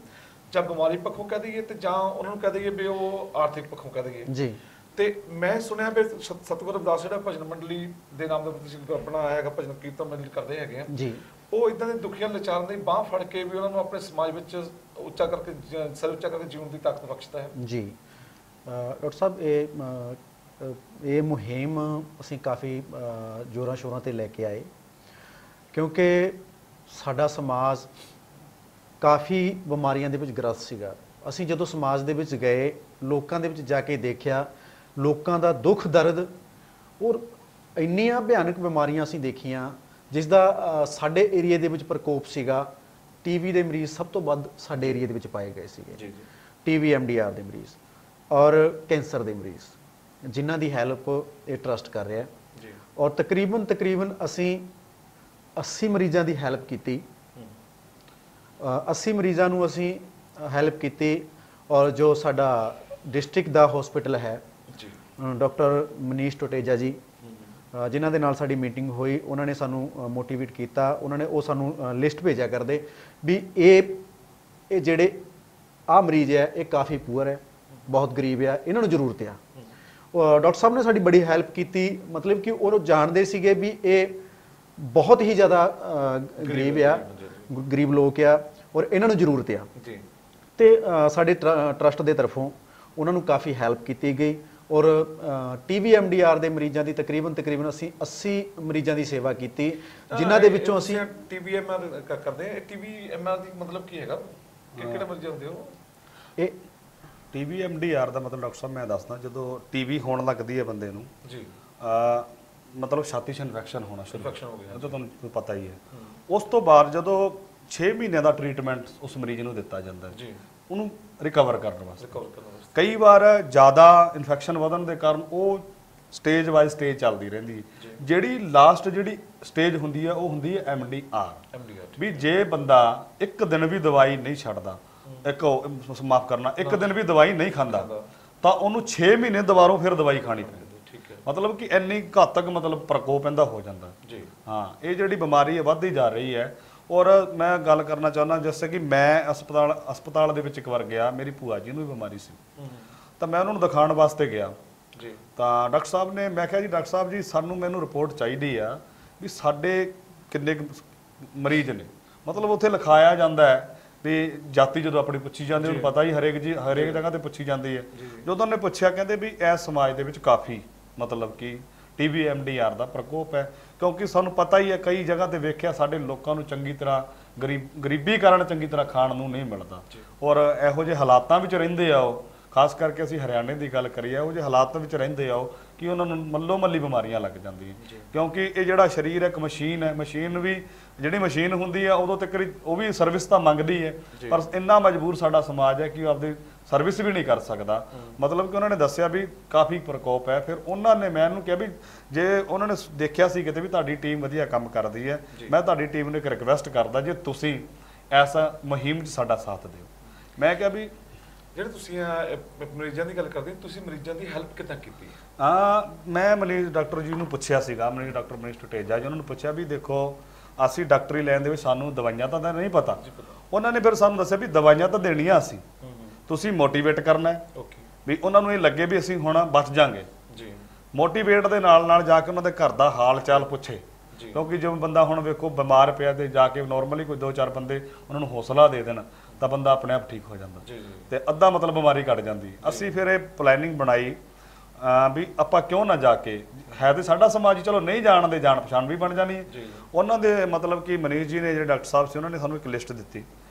ਜਾਂ ਬਿਮਾਰੀ ਪੱਖੋਂ ਕਹਿ ਦਈਏ ਤੇ ਜਾਂ ਉਹਨਾਂ ਨੂੰ ਕਹਿ ਦਈਏ ਵੀ ਉਹ ਆਰਥਿਕ ਪੱਖੋਂ ਕਹਿ ਦਈਏ ਜੀ। ਤੇ ਮੈਂ ਸੁਣਿਆ ਵੀ ਸਤਿਗੁਰ ਰਵਿਦਾਸ ਜਿਹੜਾ ਭਜਨ ਮੰਡਲੀ ਦੇ ਨਾਮ ਦਾ ਤੁਸੀਂ ਆਪਣਾ ਹੈਗਾ ਭਜਨ ਕੀਰਤਨ ਮੰਡਲੀ ਕਰਦੇ ਹੈਗੇ ਆ ਜੀ, ਉਹ ਇਦਾਂ ਦੇ ਦੁਖੀਆਂ ਲਾਚਾਰਾਂ ਦੀ ਬਾਂਹ ਫੜ ਕੇ ਵੀ ਉਹਨਾਂ ਨੂੰ ਆਪਣੇ ਸਮਾਜ ਵਿੱਚ ਉੱਚਾ ਕਰਕੇ ਸਿਰ ਉੱਚਾ ਕਰਕੇ ਜੀਉਣ ਦੀ ਤਾਕਤ ਬਖਸ਼ਦਾ ਹੈ ਜੀ। ਡਾਕਟਰ ਸਾਹਿਬ ਇਹ ਮੁਹਿੰਮ ਅਸੀਂ ਕਾਫੀ ਜ਼ੋਰਾਂ ਸ਼ੋਰਾਂ ਤੇ ਲੈ ਕੇ ਆਏ, ਕਿਉਂਕਿ ਸਾਡਾ ਸਮਾਜ ਕਾਫੀ ਬਿਮਾਰੀਆਂ ਦੇ ਵਿੱਚ ਗ੍ਰਸਤ ਸੀਗਾ। ਅਸੀਂ ਜਦੋਂ ਸਮਾਜ ਦੇ ਵਿੱਚ ਗਏ, ਲੋਕਾਂ ਦੇ ਵਿੱਚ ਜਾ ਕੇ ਦੇਖਿਆ, ਲੋਕਾਂ ਦਾ ਦੁੱਖ ਦਰਦ ਔਰ ਇੰਨੀਆਂ ਭਿਆਨਕ ਬਿਮਾਰੀਆਂ ਅਸੀਂ ਦੇਖੀਆਂ ਜਿਸ ਦਾ ਸਾਡੇ ਏਰੀਏ ਦੇ ਵਿੱਚ ਪ੍ਰਕੋਪ ਸੀਗਾ। TB ਦੇ ਮਰੀਜ਼ ਸਭ ਤੋਂ ਵੱਧ ਸਾਡੇ ਏਰੀਏ ਦੇ ਵਿੱਚ ਪਾਏ ਗਏ ਸੀਗੇ, TB MDR ਦੇ ਮਰੀਜ਼ ਔਰ ਕੈਂਸਰ ਦੇ ਮਰੀਜ਼, ਜਿਨ੍ਹਾਂ ਦੀ ਹੈਲਪ ਇਹ ਟਰਸਟ ਕਰ ਰਿਹਾ ਔਰ ਤਕਰੀਬਨ ਅਸੀਂ 80 ਮਰੀਜ਼ਾਂ ਦੀ ਹੈਲਪ ਕੀਤੀ। 80 ਮਰੀਜ਼ਾਂ ਨੂੰ ਅਸੀਂ ਹੈਲਪ ਕੀਤੀ। ਔਰ ਜੋ ਸਾਡਾ ਡਿਸਟ੍ਰਿਕਟ ਦਾ ਹਸਪੀਟਲ ਹੈ, ਡਾਕਟਰ ਮਨੀਸ਼ ਟੋਟੇਜਾ ਜੀ, ਜਿਨ੍ਹਾਂ ਦੇ ਨਾਲ ਸਾਡੀ ਮੀਟਿੰਗ ਹੋਈ, ਉਹਨਾਂ ਨੇ ਸਾਨੂੰ ਮੋਟੀਵੇਟ ਕੀਤਾ। ਉਹਨਾਂ ਨੇ ਉਹ ਸਾਨੂੰ ਲਿਸਟ ਭੇਜਿਆ ਕਰਦੇ ਵੀ ਇਹ ਜਿਹੜੇ ਆਹ ਮਰੀਜ਼ ਹੈ ਇਹ ਕਾਫੀ ਪੂਅਰ ਹੈ, ਬਹੁਤ ਗਰੀਬ ਆ, ਇਹਨਾਂ ਨੂੰ ਜ਼ਰੂਰਤ ਆ। ਡਾਕਟਰ ਸਾਹਿਬ ਨੇ ਸਾਡੀ ਬੜੀ ਹੈਲਪ ਕੀਤੀ, ਮਤਲਬ ਕਿ ਉਹ ਜਾਣਦੇ ਸੀਗੇ ਵੀ ਇਹ ਬਹੁਤ ਹੀ ਜ਼ਿਆਦਾ ਗਰੀਬ ਲੋਕ ਆ ਔਰ ਇਹਨਾਂ ਨੂੰ ਜ਼ਰੂਰਤ ਆ। ਤੇ ਸਾਡੇ ਟਰਸਟ ਦੇ ਤਰਫੋਂ ਉਹਨਾਂ ਨੂੰ ਕਾਫੀ ਹੈਲਪ ਕੀਤੀ ਗਈ ਔਰ TB MDR ਦੇ ਮਰੀਜ਼ਾਂ ਦੀ ਤਕਰੀਬਨ ਅਸੀਂ 80 ਮਰੀਜ਼ਾਂ ਦੀ ਸੇਵਾ ਕੀਤੀ, ਜਿਨ੍ਹਾਂ ਦੇ ਵਿੱਚੋਂ ਅਸੀਂ TB MR ਕਰਦੇ ਹਾਂ। TB MR ਦੀ ਮਤਲਬ ਕੀ ਹੈਗਾ, ਕਿਹੜੇ ਮਰੀਜ਼ ਹੁੰਦੇ ਹੋ? ਇਹ TB MDR ਦਾ ਮਤਲਬ ਡਾਕਟਰ ਸਾਹਿਬ ਮੈਂ ਦੱਸਦਾ, ਜਦੋਂ TB ਹੋਣ ਲੱਗਦੀ ਹੈ ਬੰਦੇ ਨੂੰ ਜੀ, ਮਤਲਬ ਛਾਤੀ 'ਚ ਇਨਫੈਕਸ਼ਨ ਹੋਣਾ ਸ਼ੁਰੂ ਹੋ ਗਿਆ, ਉਹ ਤੁਹਾਨੂੰ ਪਤਾ ਹੀ ਹੈ। ਉਸ ਤੋਂ ਬਾਅਦ ਜਦੋਂ 6 ਮਹੀਨਿਆਂ ਦਾ ਟ੍ਰੀਟਮੈਂਟ ਉਸ ਮਰੀਜ਼ ਨੂੰ ਦਿੱਤਾ ਜਾਂਦਾ ਜੀ, ਉਹਨੂੰ ਰਿਕਵਰ ਕਰਨ ਵਾਸਤੇ। ਰਿਕਵਰ ਕਰਨ ਵਾਸਤੇ ਕਈ ਵਾਰ ਜ਼ਿਆਦਾ ਇਨਫੈਕਸ਼ਨ ਵਧਣ ਦੇ ਕਾਰਨ ਉਹ ਸਟੇਜ ਵਾਈਜ਼ ਸਟੇਜ ਚੱਲਦੀ ਰਹਿੰਦੀ ਹੈ। ਜਿਹੜੀ ਲਾਸਟ ਜਿਹੜੀ ਸਟੇਜ ਹੁੰਦੀ ਹੈ ਉਹ ਹੁੰਦੀ ਹੈ MDR। ਵੀ ਜੇ ਬੰਦਾ ਇੱਕ ਦਿਨ ਵੀ ਦਵਾਈ ਨਹੀਂ ਛੱਡਦਾ, ਮਾਫ ਕਰਨਾ, ਇੱਕ ਦਿਨ ਵੀ ਦਵਾਈ ਨਹੀਂ ਖਾਂਦਾ, ਤਾਂ ਉਹਨੂੰ 6 ਮਹੀਨੇ ਦੁਬਾਰਾ ਫਿਰ ਦਵਾਈ ਖਾਣੀ ਪੈਂਦੀ। ਮਤਲਬ ਕਿ ਇੰਨੀ ਘਾਤਕ ਮਤਲਬ ਪ੍ਰਕੋਪ ਇਹਦਾ ਹੋ ਜਾਂਦਾ ਜੀ। ਹਾਂ, ਇਹ ਜਿਹੜੀ ਬਿਮਾਰੀ ਹੈ ਵੱਧਦੀ ਜਾ ਰਹੀ ਹੈ। ਔਰ ਮੈਂ ਗੱਲ ਕਰਨਾ ਚਾਹੁੰਦਾ, ਜਿਵੇਂ ਕਿ ਮੈਂ ਹਸਪਤਾਲ ਦੇ ਵਿੱਚ ਇੱਕ ਵਾਰ ਗਿਆ, ਮੇਰੀ ਭੂਆ ਜੀ ਨੂੰ ਵੀ ਬਿਮਾਰੀ ਸੀ, ਤਾਂ ਮੈਂ ਉਹਨਾਂ ਨੂੰ ਦਿਖਾਉਣ ਵਾਸਤੇ ਗਿਆ ਜੀ। ਤਾਂ ਡਾਕਟਰ ਸਾਹਿਬ ਨੇ, ਮੈਂ ਕਿਹਾ ਜੀ ਡਾਕਟਰ ਸਾਹਿਬ ਜੀ ਮੈਨੂੰ ਰਿਪੋਰਟ ਚਾਹੀਦੀ ਆ ਵੀ ਸਾਡੇ ਕਿੰਨੇ ਮਰੀਜ਼ ਨੇ। ਮਤਲਬ ਉੱਥੇ ਲਿਖਾਇਆ ਜਾਂਦਾ ਹੈ ਵੀ ਜਾਤੀ ਜਦੋਂ ਆਪਣੀ ਪੁੱਛੀ ਜਾਂਦੀ, ਉਹਨੂੰ ਪਤਾ ਹੀ ਹਰੇਕ ਜਗ੍ਹਾ ਤੇ ਪੁੱਛੀ ਜਾਂਦੀ ਹੈ। ਜਦੋਂ ਉਹਨੇ ਪੁੱਛਿਆ, ਕਹਿੰਦੇ ਵੀ ਇਸ ਸਮਾਜ ਦੇ ਵਿੱਚ ਕਾਫੀ ਮਤਲਬ ਕਿ TB MDR ਦਾ ਪ੍ਰਕੋਪ ਹੈ, ਕਿਉਂਕਿ ਸਾਨੂੰ ਪਤਾ ਹੀ ਹੈ ਕਈ ਜਗ੍ਹਾ ਤੇ ਵੇਖਿਆ ਸਾਡੇ ਲੋਕਾਂ ਨੂੰ ਚੰਗੀ ਤਰ੍ਹਾਂ ਗਰੀਬੀ ਕਾਰਨ ਚੰਗੀ ਤਰ੍ਹਾਂ ਖਾਣ ਨੂੰ ਨਹੀਂ ਮਿਲਦਾ, ਔਰ ਇਹੋ ਜਿਹੇ ਹਾਲਾਤਾਂ ਵਿੱਚ ਰਹਿੰਦੇ ਆ ਉਹ। ਖਾਸ ਕਰਕੇ ਅਸੀਂ ਹਰਿਆਣੇ ਦੀ ਗੱਲ ਕਰੀਏ, ਉਹ ਜਿਹੇ ਹਾਲਾਤਾਂ ਵਿੱਚ ਰਹਿੰਦੇ ਆ ਉਹ ਕਿ ਉਹਨਾਂ ਨੂੰ ਮੱਲੋ ਮੱਲੀ ਬਿਮਾਰੀਆਂ ਲੱਗ ਜਾਂਦੀਆਂ, ਕਿਉਂਕਿ ਇਹ ਜਿਹੜਾ ਸਰੀਰ ਇੱਕ ਮਸ਼ੀਨ ਹੈ। ਮਸ਼ੀਨ ਵੀ ਜਿਹੜੀ ਮਸ਼ੀਨ ਹੁੰਦੀ ਹੈ ਉਦੋਂ ਤੱਕ ਉਹ ਵੀ ਸਰਵਿਸ ਤਾਂ ਮੰਗਦੀ ਹੈ, ਪਰ ਇੰਨਾ ਮਜਬੂਰ ਸਾਡਾ ਸਮਾਜ ਹੈ ਕਿ ਉਹ ਆਪਦੀ ਸਰਵਿਸ ਵੀ ਨਹੀਂ ਕਰ ਸਕਦਾ। ਮਤਲਬ ਕਿ ਉਹਨਾਂ ਨੇ ਦੱਸਿਆ ਵੀ ਕਾਫੀ ਪ੍ਰਕੋਪ ਹੈ। ਫਿਰ ਉਹਨਾਂ ਨੇ ਮੈਨੂੰ ਕਿਹਾ ਵੀ ਜੇ ਉਹਨਾਂ ਨੇ ਦੇਖਿਆ ਸੀ ਕਿਤੇ ਵੀ ਤੁਹਾਡੀ ਟੀਮ ਵਧੀਆ ਕੰਮ ਕਰਦੀ ਹੈ, ਮੈਂ ਤੁਹਾਡੀ ਟੀਮ ਨੂੰ ਇੱਕ ਰਿਕਵੈਸਟ ਕਰਦਾ ਜੇ ਤੁਸੀਂ ਐਸਾ ਮੁਹਿੰਮ 'ਚ ਸਾਡਾ ਸਾਥ ਦਿਓ। ਮੈਂ ਕਿਹਾ ਵੀ ਜਿਹੜੇ ਤੁਸੀਂ ਮਰੀਜ਼ਾਂ ਦੀ ਗੱਲ ਕਰਦੇ, ਤੁਸੀਂ ਮਰੀਜ਼ਾਂ ਦੀ ਹੈਲਪ ਕਿੱਦਾਂ ਕੀਤੀ? ਮੈਂ ਡਾਕਟਰ ਜੀ ਨੂੰ ਪੁੱਛਿਆ ਸੀਗਾ, ਡਾਕਟਰ ਮਨੀਸ਼ ਟਟੇਜਾ ਜੀ, ਉਹਨਾਂ ਨੂੰ ਪੁੱਛਿਆ ਵੀ ਦੇਖੋ ਅਸੀਂ ਡਾਕਟਰੀ ਲੈਣ ਦੇ ਵਿੱਚ ਸਾਨੂੰ ਦਵਾਈਆਂ ਤਾਂ ਨਹੀਂ ਪਤਾ। ਉਹਨਾਂ ਨੇ ਫਿਰ ਸਾਨੂੰ ਦੱਸਿਆ ਵੀ ਦਵਾਈਆਂ ਤਾਂ ਦੇਣੀਆਂ ਅਸੀਂ, ਤੁਸੀਂ ਮੋਟੀਵੇਟ ਕਰਨਾ ਹੈ ਵੀ ਉਹਨਾਂ ਨੂੰ ਇਹ ਲੱਗੇ ਵੀ ਅਸੀਂ ਹੁਣ ਬਚ ਜਾਾਂਗੇ। ਮੋਟੀਵੇਟ ਦੇ ਨਾਲ ਨਾਲ ਜਾ ਕੇ ਉਹਨਾਂ ਦੇ ਘਰ ਦਾ ਹਾਲ ਚਾਲ ਪੁੱਛੇ, ਕਿਉਂਕਿ ਜਿਵੇਂ ਬੰਦਾ ਹੁਣ ਵੇਖੋ ਬਿਮਾਰ ਪਿਆ ਤੇ ਜਾ ਕੇ ਨਾਰਮਲੀ ਕੋਈ 2-4 ਬੰਦੇ ਉਹਨਾਂ ਨੂੰ ਹੌਸਲਾ ਦੇ ਦੇਣ ਤਾਂ ਬੰਦਾ ਆਪਣੇ ਆਪ ਠੀਕ ਹੋ ਜਾਂਦਾ ਤੇ ਅੱਧਾ ਮਤਲਬ ਬਿਮਾਰੀ ਘਟ ਜਾਂਦੀ। ਅਸੀਂ ਫਿਰ ਇਹ ਪਲੈਨਿੰਗ ਬਣਾਈ ਵੀ ਆਪਾਂ ਕਿਉਂ ਨਾ ਜਾ ਕੇ, ਹੈ ਤੇ ਸਾਡਾ ਸਮਾਜ ਹੀ, ਚਲੋ ਨਹੀਂ ਜਾਣ ਦੇ ਜਾਣ ਪਛਾਣ ਵੀ ਬਣ ਜਾਣੀ ਹੈ। ਉਹਨਾਂ ਦੇ ਮਤਲਬ ਕਿ ਮਨੀਸ਼ ਜੀ ਨੇ ਜਿਹੜੇ ਡਾਕਟਰ ਸਾਹਿਬ ਸੀ, ਉਹਨਾਂ ਨੇ ਸਾਨੂੰ ਇੱਕ ਲਿਸਟ ਦਿੱਤੀ।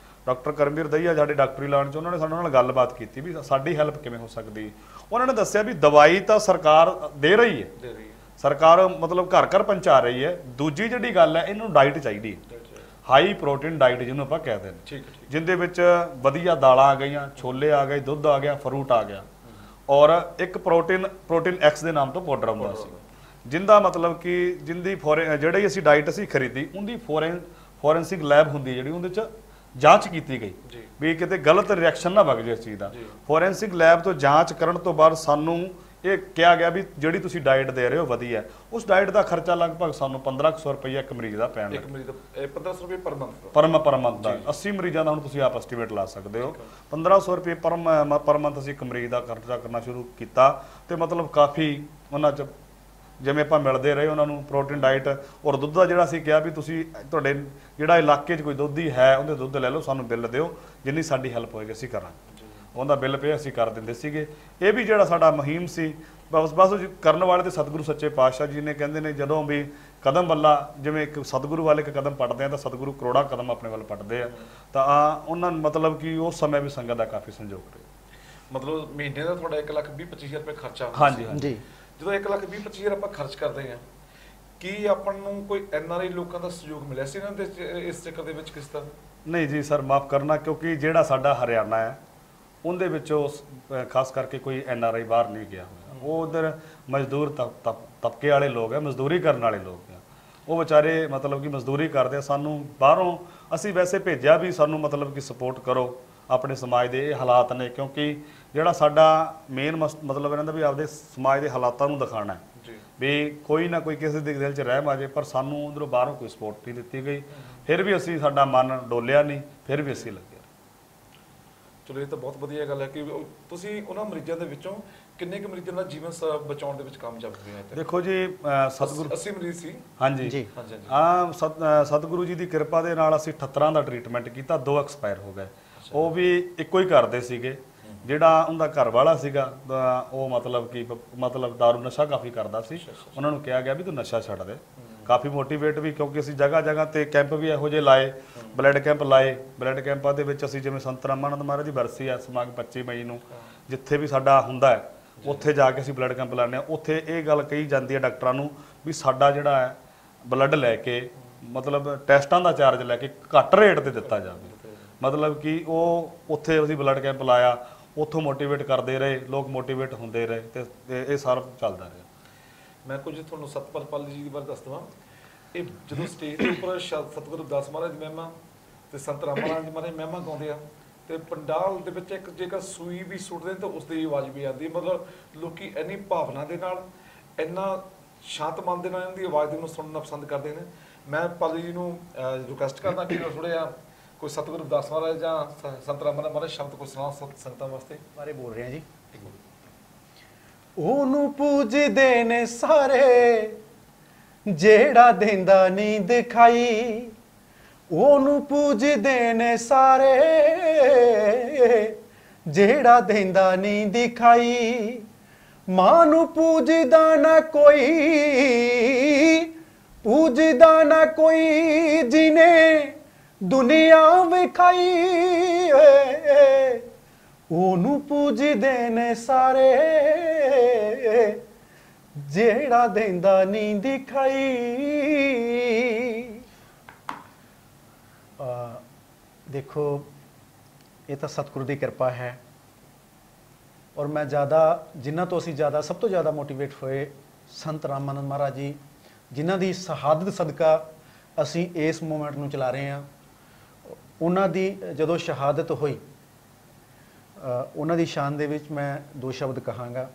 ਡਾਕਟਰ ਕਰਮਵੀਰ ਦਈਆ ਸਾਡੇ ਡਾਕਟਰੀ ਲਾਈਨ 'ਚ, ਉਹਨਾਂ ਨੇ ਸਾਡੇ ਨਾਲ ਗੱਲਬਾਤ ਕੀਤੀ ਵੀ ਸਾਡੀ ਹੈਲਪ ਕਿਵੇਂ ਹੋ ਸਕਦੀ। ਉਹਨਾਂ ਨੇ ਦੱਸਿਆ ਵੀ ਦਵਾਈ ਤਾਂ ਸਰਕਾਰ ਦੇ ਰਹੀ ਹੈ, ਸਰਕਾਰ ਮਤਲਬ ਘਰ ਘਰ ਪਹੁੰਚਾ ਰਹੀ ਹੈ। ਦੂਜੀ ਜਿਹੜੀ ਗੱਲ ਹੈ, ਇਹਨੂੰ ਡਾਈਟ ਚਾਹੀਦੀ ਹੈ, ਹਾਈ ਪ੍ਰੋਟੀਨ ਡਾਈਟ ਜਿਹਨੂੰ ਆਪਾਂ ਕਹਿੰਦੇ ਨੇ, ਜਿੰਦੇ ਵਿੱਚ ਵਧੀਆ ਦਾਲਾਂ ਆ ਗਈਆਂ, ਛੋਲੇ ਆ ਗਏ, ਦੁੱਧ ਆ ਗਿਆ, ਫਰੂਟ ਆ ਗਿਆ, ਔਰ ਇੱਕ ਪ੍ਰੋਟੀਨ X ਦੇ ਨਾਮ ਤੋਂ ਪਾਊਡਰ ਆਉਂਦਾ ਸੀ, ਜਿੰਦਾ ਮਤਲਬ ਕਿ ਜਿੰਦੀ ਜਿਹੜੀ ਅਸੀਂ ਡਾਈਟ ਅਸੀਂ ਖਰੀਦੀ, ਉਹਦੀ ਫੋਰੈਂਸਿਕ ਲੈਬ ਹੁੰਦੀ ਜਿਹੜੀ, ਉਹਦੇ 'ਚ ਜਾਂਚ ਕੀਤੀ ਗਈ ਵੀ ਕਿਤੇ ਗਲਤ ਰਿਐਕਸ਼ਨ ਨਾ ਵਗ ਜਾਏ ਇਸ ਚੀਜ਼ ਦਾ। ਫੋਰੈਂਸਿਕ ਲੈਬ ਤੋਂ ਜਾਂਚ ਕਰਨ ਤੋਂ ਬਾਅਦ ਸਾਨੂੰ ਇਹ ਕਿਹਾ ਗਿਆ ਵੀ ਜਿਹੜੀ ਤੁਸੀਂ ਡਾਈਟ ਦੇ ਰਹੇ ਹੋ ਵਧੀਆ। ਉਸ ਡਾਈਟ ਦਾ ਖਰਚਾ ਲਗਭਗ ਸਾਨੂੰ 1500 ਰੁਪਏ ਇੱਕ ਮਰੀਜ਼ ਦਾ ਪੈਣਾ। ਇੱਕ ਮਰੀਜ਼ ਦਾ 1500 ਰੁਪਏ ਪਰ ਮੰਥ ਦਾ। 80 ਮਰੀਜ਼ਾਂ ਦਾ ਹੁਣ ਤੁਸੀਂ ਆਪ ਐਸਟੀਮੇਟ ਲਾ ਸਕਦੇ ਹੋ। 1500 ਰੁਪਏ ਪਰ ਮੰਥ ਅਸੀਂ ਇੱਕ ਮਰੀਜ਼ ਦਾ ਖਰਚਾ ਕਰਨਾ ਸ਼ੁਰੂ ਕੀਤਾ ਤੇ ਮਤਲਬ ਕਾਫੀ ਉਹਨਾਂ 'ਚ ਜਿਵੇਂ ਆਪਾਂ ਮਿਲਦੇ ਰਹੇ ਉਹਨਾਂ ਨੂੰ ਪ੍ਰੋਟੀਨ ਡਾਈਟ ਔਰ ਦੁੱਧ ਦਾ ਜਿਹੜਾ ਅਸੀਂ ਕਿਹਾ ਵੀ ਤੁਸੀਂ ਤੁਹਾਡੇ ਜਿਹੜਾ ਇਲਾਕੇ 'ਚ ਕੋਈ ਦੁੱਧੀ ਹੈ ਉਹਦੇ ਦੁੱਧ ਲੈ ਲਓ, ਸਾਨੂੰ ਬਿੱਲ ਦਿਓ, ਜਿੰਨੀ ਸਾਡੀ ਹੈਲਪ ਹੋਏਗੀ ਅਸੀਂ ਕਰਾਂਗੇ। ਉਹਦਾ ਬਿੱਲ ਪੇ ਅਸੀਂ ਕਰ ਦਿੰਦੇ ਸੀਗੇ। ਇਹ ਵੀ ਜਿਹੜਾ ਸਾਡਾ ਮੁਹਿੰਮ ਸੀ, ਬਸ ਕਰਨ ਵਾਲੇ ਤੇ ਸਤਿਗੁਰੂ ਸੱਚੇ ਪਾਤਸ਼ਾਹ ਜੀ ਨੇ ਕਹਿੰਦੇ ਨੇ ਜਦੋਂ ਵੀ ਕਦਮ ਵੱਲਾ, ਜਿਵੇਂ ਇੱਕ ਸਤਿਗੁਰੂ ਵਾਲੇ ਇੱਕ ਕਦਮ ਪੱਟਦੇ ਆ ਤਾਂ ਸਤਿਗੁਰੂ ਕਰੋੜਾਂ ਕਦਮ ਆਪਣੇ ਵੱਲ ਪੱਟਦੇ ਆ। ਤਾਂ ਉਹਨਾਂ ਨੂੰ ਮਤਲਬ ਕਿ ਉਸ ਸਮੇਂ ਵੀ ਸੰਗਤ ਦਾ ਕਾਫੀ ਸੰਯੋਗ ਰਿਹਾ। ਮਤਲਬ ਮਹੀਨੇ ਦਾ ਤੁਹਾਡਾ 1,20,25,000 ਰੁਪਏ ਖਰਚਾ? ਹਾਂਜੀ ਜੀ। ਜਦੋਂ 1,20,25,000 ਆਪਾਂ ਖਰਚ ਕਰਦੇ ਹਾਂ, ਕੀ ਆਪਾਂ ਨੂੰ ਕੋਈ NRI ਲੋਕਾਂ ਦਾ ਸਹਿਯੋਗ ਮਿਲਿਆ ਸੀ ਇਹਨਾਂ ਦੇ ਇਸ ਚੱਕਰ ਦੇ ਵਿੱਚ ਕਿਸ ਤਰ੍ਹਾਂ? ਨਹੀਂ ਜੀ ਸਰ, ਮਾਫ ਕਰਨਾ, ਕਿਉਂਕਿ ਜਿਹੜਾ ਸਾਡਾ ਹਰਿਆਣਾ ਹੈ ਉਹਦੇ ਵਿੱਚੋਂ ਖਾਸ ਕਰਕੇ ਕੋਈ NRI ਬਾਹਰ ਨਹੀਂ ਗਿਆ ਹੋਇਆ। ਉਹ ਉਧਰ ਮਜ਼ਦੂਰ ਤਬਕੇ ਵਾਲੇ ਲੋਕ ਹੈ, ਮਜ਼ਦੂਰੀ ਕਰਨ ਵਾਲੇ ਲੋਕ ਆ, ਉਹ ਵਿਚਾਰੇ ਮਤਲਬ ਕਿ ਮਜ਼ਦੂਰੀ ਕਰਦੇ ਆ। ਸਾਨੂੰ ਬਾਹਰੋਂ ਅਸੀਂ ਵੈਸੇ ਭੇਜਿਆ ਵੀ ਸਾਨੂੰ ਮਤਲਬ ਕਿ ਸਪੋਰਟ ਕਰੋ, ਆਪਣੇ ਸਮਾਜ ਦੇ ਇਹ ਹਾਲਾਤ ਨੇ, ਕਿਉਂਕਿ ਜਿਹੜਾ ਸਾਡਾ ਮੇਨ ਮਤਲਬ ਇਹਨਾਂ ਦਾ ਵੀ ਆਪਦੇ ਸਮਾਜ ਦੇ ਹਾਲਾਤਾਂ ਨੂੰ ਦਿਖਾਉਣਾ ਹੈ ਵੀ ਕੋਈ ਨਾ ਕੋਈ ਕਿਸੇ ਦੇ ਦਿਲ 'ਚ ਰਹਿਮ ਆ ਜਾਏ, ਪਰ ਸਾਨੂੰ ਉਧਰੋਂ ਬਾਹਰੋਂ ਕੋਈ ਸਪੋਰਟ ਨਹੀਂ ਦਿੱਤੀ ਗਈ। ਫਿਰ ਵੀ ਅਸੀਂ, ਸਾਡਾ ਮਨ ਡੋਲਿਆ ਨਹੀਂ, ਫਿਰ ਵੀ ਅਸੀਂ ਲੱਗੇ। ਚਲੋ, ਇਹ ਤਾਂ ਬਹੁਤ ਵਧੀਆ ਗੱਲ ਹੈ ਕਿ ਤੁਸੀਂ ਉਹਨਾਂ ਮਰੀਜ਼ਾਂ ਦੇ ਵਿੱਚੋਂ ਕਿੰਨੇ ਕੁ ਮਰੀਜ਼ਾਂ ਦਾ ਜੀਵਨ ਬਚਾਉਣ ਦੇ ਵਿੱਚ ਕਾਮਯਾਬ ਹੋਏ ਆ? ਦੇਖੋ ਜੀ, ਸਤਿਗੁਰੂ 80 ਮਰੀਜ਼ ਸੀ। ਹਾਂਜੀ ਜੀ। ਸਤਿਗੁਰੂ ਜੀ ਦੀ ਕਿਰਪਾ ਦੇ ਨਾਲ ਅਸੀਂ 78 ਦਾ ਟ੍ਰੀਟਮੈਂਟ ਕੀਤਾ, 2 ਐਕਸਪਾਇਰ ਹੋ ਗਏ। ਉਹ ਵੀ ਇੱਕੋ ਹੀ ਕਰਦੇ ਸੀਗੇ। ਜਿਹੜਾ ਉਹਦਾ ਘਰ ਵਾਲਾ ਸੀਗਾ ਉਹ ਮਤਲਬ ਦਾਰੂ ਨਸ਼ਾ ਕਾਫੀ ਕਰਦਾ ਸੀ। ਉਹਨਾਂ ਨੂੰ ਕਿਹਾ ਗਿਆ ਵੀ ਤੂੰ ਨਸ਼ਾ ਛੱਡ ਦੇ। ਕਾਫੀ ਮੋਟੀਵੇਟ ਵੀ, ਕਿਉਂਕਿ ਅਸੀਂ ਜਗ੍ਹਾ ਜਗ੍ਹਾ ਤੇ ਕੈਂਪ ਵੀ ਇਹੋ ਜਿਹੇ ਲਾਏ, ਬਲੱਡ ਕੈਂਪ ਲਾਏ। ਬਲੱਡ ਕੈਂਪਾਂ ਦੇ ਵਿੱਚ ਅਸੀਂ ਜਿਵੇਂ ਸੰਤ ਰਾਮਾਨੰਦ ਮਹਾਰਾਜ ਦੀ ਬਰਸੀ ਆ ਸਮਾਗਮ 25 ਮਈ ਨੂੰ, ਜਿੱਥੇ ਵੀ ਸਾਡਾ ਹੁੰਦਾ ਹੈ ਉੱਥੇ ਜਾ ਕੇ ਅਸੀਂ ਬਲੱਡ ਕੈਂਪ ਲਾਉਂਦੇ ਹਾਂ। ਉੱਥੇ ਇਹ ਗੱਲ ਕਹੀ ਜਾਂਦੀ ਹੈ ਡਾਕਟਰਾਂ ਨੂੰ ਵੀ ਸਾਡਾ ਜਿਹੜਾ ਹੈ ਬਲੱਡ ਲੈ ਕੇ ਮਤਲਬ ਟੈਸਟਾਂ ਦਾ ਚਾਰਜ ਲੈ ਕੇ ਘੱਟ ਰੇਟ ਤੇ ਦਿੱਤਾ ਜਾਵੇ, मतलब कि ਉਹ ਉੱਥੇ ਅਸੀਂ ਬਲੱਡ ਕੈਂਪ ਲਾਇਆ, ਉੱਥੋਂ ਮੋਟੀਵੇਟ ਕਰਦੇ ਰਹੇ, ਲੋਕ ਮੋਟੀਵੇਟ ਹੁੰਦੇ ਰਹੇ ਤੇ ਇਹ ਸਾਰਾ ਚੱਲਦਾ ਰਿਹਾ। ਮੈਂ ਕੁਝ ਤੁਹਾਨੂੰ ਸਤਪਾਲ ਪਾਲੀ ਜੀ ਦੀ ਬਾਰੇ ਦੱਸ ਦੇਵਾਂ। ਇਹ ਜਦੋਂ ਸਟੇਜ ਦੇ ਉੱਪਰ ਸਤਿਗੁਰੂ ਰਵਿਦਾਸ ਮਹਾਰਾਜ ਦੀ ਮਹਿਮਾ ਤੇ ਸੰਤ ਰਾਮ ਮਹਾਰਾਜ ਜੀ ਮਹਾਰਾਜ ਮਹਿਮਾ ਗਾਉਂਦੇ ਆ ਤੇ ਪੰਡਾਲ ਦੇ ਵਿੱਚ ਇੱਕ ਜੇਕਰ ਸੂਈ ਵੀ ਸੁੱਟਦੇ ਨੇ ਤਾਂ ਉਸ ਦੀ ਆਵਾਜ਼ ਵੀ ਆਉਂਦੀ ਹੈ। ਮਤਲਬ ਲੋਕੀ ਇੰਨੀ ਭਾਵਨਾ ਦੇ ਨਾਲ, ਇੰਨਾ ਸ਼ਾਂਤ ਮਨ ਦੇ ਨਾਲ ਇਹਨਾਂ ਦੀ ਆਵਾਜ਼ ਨੂੰ ਸੁਣਨਾ ਪਸੰਦ ਕਰਦੇ ਨੇ। ਮੈਂ ਪਾਲੀ ਜੀ ਨੂੰ ਰਿਕੁਐਸਟ ਕਰਦਾ ਕਿ ਥੋੜ੍ਹਾ ਜਿਹਾ ਕੋਈ ਸਤਿਗੁਰੂ ਰਵਿਦਾਸ ਮਹਾਰਾਜ ਜਾਂ ਸੰਤ ਰਾਮ ਮਹਾਰਾਜ ਸ਼ਬਦ ਕੋਈ ਸੁਣਾ ਸੰਗਤਾਂ ਵਾਸਤੇ ਬਾਰੇ ਬੋਲ ਰਹੇ ਆ ਜੀ। ਉਹਨੂੰ ਪੂਜਦੇ ਨੇ ਸਾਰੇ ਜਿਹੜਾ ਦਿੰਦਾ ਨਹੀਂ ਦਿਖਾਈ, ਉਹਨੂੰ ਪੂਜਦੇ ਨੇ ਸਾਰੇ ਜਿਹੜਾ ਦਿੰਦਾ ਨਹੀਂ ਦਿਖਾਈ। ਮਾਂ ਨੂੰ ਪੂਜਦਾ ਨਾ ਕੋਈ, ਪੂਜਦਾ ਨਾ ਕੋਈ ਜਿਨੇ ਦੁਨੀਆ ਵਿਖਾਈ। ਉਹਨੂੰ ਪੂਜਦੇ ਨੇ ਸਾਰੇ ਜਿਹੜਾ ਦਿੰਦਾ ਨਹੀਂ ਦਿਖਾਈ। ਦੇਖੋ ਇਹ ਤਾਂ ਸਤਿਗੁਰੂ ਦੀ ਕਿਰਪਾ ਹੈ ਔਰ ਮੈਂ ਜ਼ਿਆਦਾ ਜਿਨ੍ਹਾਂ ਤੋਂ ਅਸੀਂ ਜ਼ਿਆਦਾ ਸਭ ਤੋਂ ਜ਼ਿਆਦਾ ਮੋਟੀਵੇਟ ਹੋਏ ਸੰਤ ਰਾਮਾਨੰਦ ਮਹਾਰਾਜ ਜੀ, ਜਿਨ੍ਹਾਂ ਦੀ ਸ਼ਹਾਦਤ ਸਦਕਾ ਅਸੀਂ ਇਸ ਮੂਵਮੈਂਟ ਨੂੰ ਚਲਾ ਰਹੇ ਹਾਂ। ਉਹਨਾਂ ਦੀ ਜਦੋਂ ਸ਼ਹਾਦਤ ਹੋਈ ਉਹਨਾਂ ਦੀ ਸ਼ਾਨ ਦੇ ਵਿੱਚ ਮੈਂ ਦੋ ਸ਼ਬਦ ਕਹਾਂਗਾ।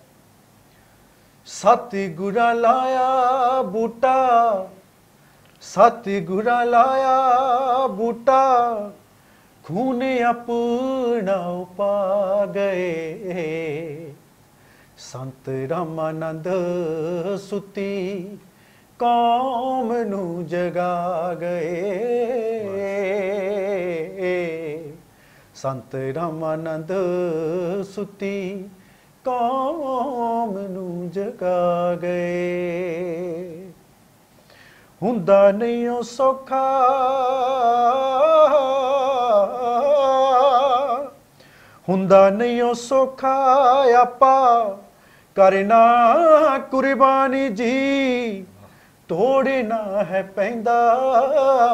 ਸਤਿਗੁਰਾਂ ਲਾਇਆ ਬੂਟਾ, ਸਤਿਗੁਰਾਂ ਲਾਇਆ ਬੂਟਾ, ਖੂਨ ਆਪਣਾ ਪਾ ਗਏ। ਸੰਤ ਰਾਮਾਨੰਦ ਸੁੱਤੀ ਕੌਮ ਨੂੰ ਜਗਾ ਗਏ। ਸੰਤ ਰਾਮਾਨੰਦ ਸੁੱਤੀ ਕੌਮ ਨੂੰ ਜਗਾ ਗਏ। ਹੁੰਦਾ ਨਹੀਂ ਉਹ ਸੌਖਾ, ਹੁੰਦਾ ਨਹੀਂ ਉਹ ਸੌਖਾ ਆਪਾ ਕਰਨਾ ਕੁਰਬਾਨੀ ਜੀ। ਤੋੜਨਾ ਹੈ ਪੈਂਦਾ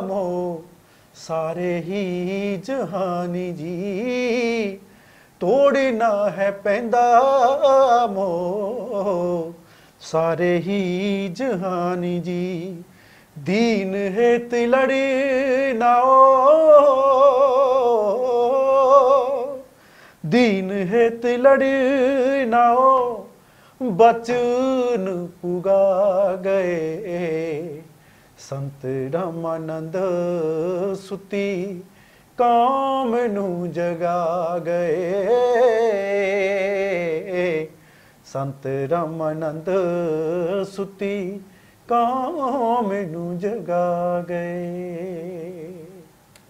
ਮੋਹ ਸਾਰੇ ਹੀ ਜਹਾਨੀ ਜੀ। ਤੋੜਨਾ ਹੈ ਪੈਂਦਾ ਮੋਹ ਸਾਰੇ ਹੀ ਜਹਾਨੀ ਜੀ। ਦੀਨ ਹਿਤ ਲੜਨਾ ਦੀਨ ਹਿਤ ਲੜਨਾ ਬਚਨ ਪੁਗਾ ਗਏ। ਸੰਤ ਰਾਮਾਨੰਦ ਸੁੱਤੀ ਕੌਮ ਨੂੰ ਜਗਾ ਗਏ। ਸੰਤ ਰਾਮਾਨੰਦ ਸੁੱਤੀ ਕੌਮ ਨੂੰ ਜਗਾ ਗਏ।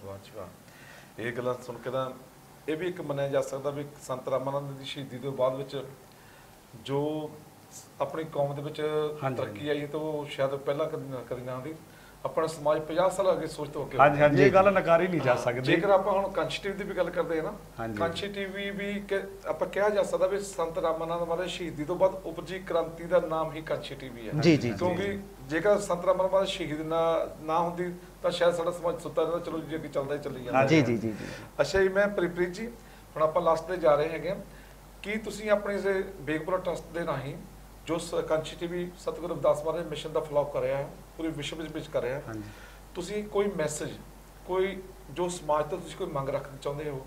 ਵਾਹ ਜੀ ਵਾਹ। ਇਹ ਗੱਲਾਂ ਸੁਣ ਕੇ ਤਾਂ ਇਹ ਵੀ ਇੱਕ ਮੰਨਿਆ ਜਾ ਸਕਦਾ ਵੀ ਸੰਤ ਰਾਮਾਨੰਦ ਦੀ ਸ਼ਹੀਦੀ ਤੋਂ ਬਾਅਦ ਵਿੱਚ ਜੋ ਆਪਣੀ ਕੌਮ ਦੇ ਵਿੱਚ ਤਰੱਕੀ ਆਈ ਤਾਂ ਉਹ ਸ਼ਾਇਦ ਪਹਿਲਾਂ ਕਦੀ ਨਾ ਹੁੰਦੀ। ਆਪਣਾ ਸਮਾਜ 50 ਸਾਲ ਅੱਗੇ ਸੋਚ ਤੋਂ ਅੱਗੇ। ਹਾਂਜੀ ਹਾਂਜੀ, ਇਹ ਗੱਲ ਨਕਾਰੀ ਨਹੀਂ ਜਾ ਸਕਦੀ। ਜੇਕਰ ਆਪਾਂ ਹੁਣ ਕੰਚ ਟੀਵੀ ਦੀ ਵੀ ਗੱਲ ਕਰਦੇ ਹਾਂ ਨਾ, ਕੰਚ ਟੀਵੀ ਵੀ ਆਪਾਂ ਕਿਹਾ ਜਾ ਸਕਦਾ ਵੀ ਸੰਤ ਰਾਮਾਨੰਦ ਮਹਾਰਾਜ ਸ਼ਹੀਦੀ ਤੋਂ ਬਾਅਦ ਉਪਜੀ ਕ੍ਰਾਂਤੀ ਦਾ ਨਾਮ ਹੀ ਕੰਚ ਟੀਵੀ ਹੈ। ਜੀ ਜੀ, ਕਿਉਂਕਿ ਜੇਕਰ ਸੰਤ ਰਾਮਾਨੰਦ ਮਹਾਰਾਜ ਸ਼ਹੀਦੀ ਨਾ ਹੁੰਦੀ ਤਾਂ ਸ਼ਾਇਦ ਸਾਡਾ ਸਮਾਜ ਸੁੱਤਾ ਰਹਿੰਦਾ। ਚਲੋ ਜੀ ਅੱਗੇ ਚੱਲਦਾ ਹੀ ਚੱਲੀ ਜਾਂਦਾ। ਜੀ ਜੀ ਜੀ। ਅੱਛਾ ਜੀ, ਮੈਂ ਪ੍ਰੀਤ ਜੀ ਹੁਣ ਆਪਾਂ ਲਾਸਟ ਤੇ ਜਾ ਰਹੇ ਹੈਗੇ। ਕੀ ਤੁਸੀਂ ਆਪਣੇ ਇਸ ਬੇਗਪੁਰਾ ਟਰਸਟ ਦੇ ਰਾਹੀਂ ਜੋ ਕੰਚ ਟੀਵੀ ਸਤਿਗੁਰੂ ਰਵਿਦਾਸ ਮਹਾਰਾਜ ਮਿਸ਼ਨ ਦਾ ਫਲੋ ਕਰ ਰਿਹਾ ਹੈ, ਪੂਰੇ ਵਿਸ਼ਵ ਵਿੱਚ ਕਰ ਰਿਹਾ ਹੈ, ਤੁਸੀਂ ਕੋਈ ਮੈਸੇਜ, ਕੋਈ ਜੋ ਸਮਾਜ ਤੋਂ ਤੁਸੀਂ ਕੋਈ ਮੰਗ ਰੱਖਣਾ ਚਾਹੁੰਦੇ ਹੋ,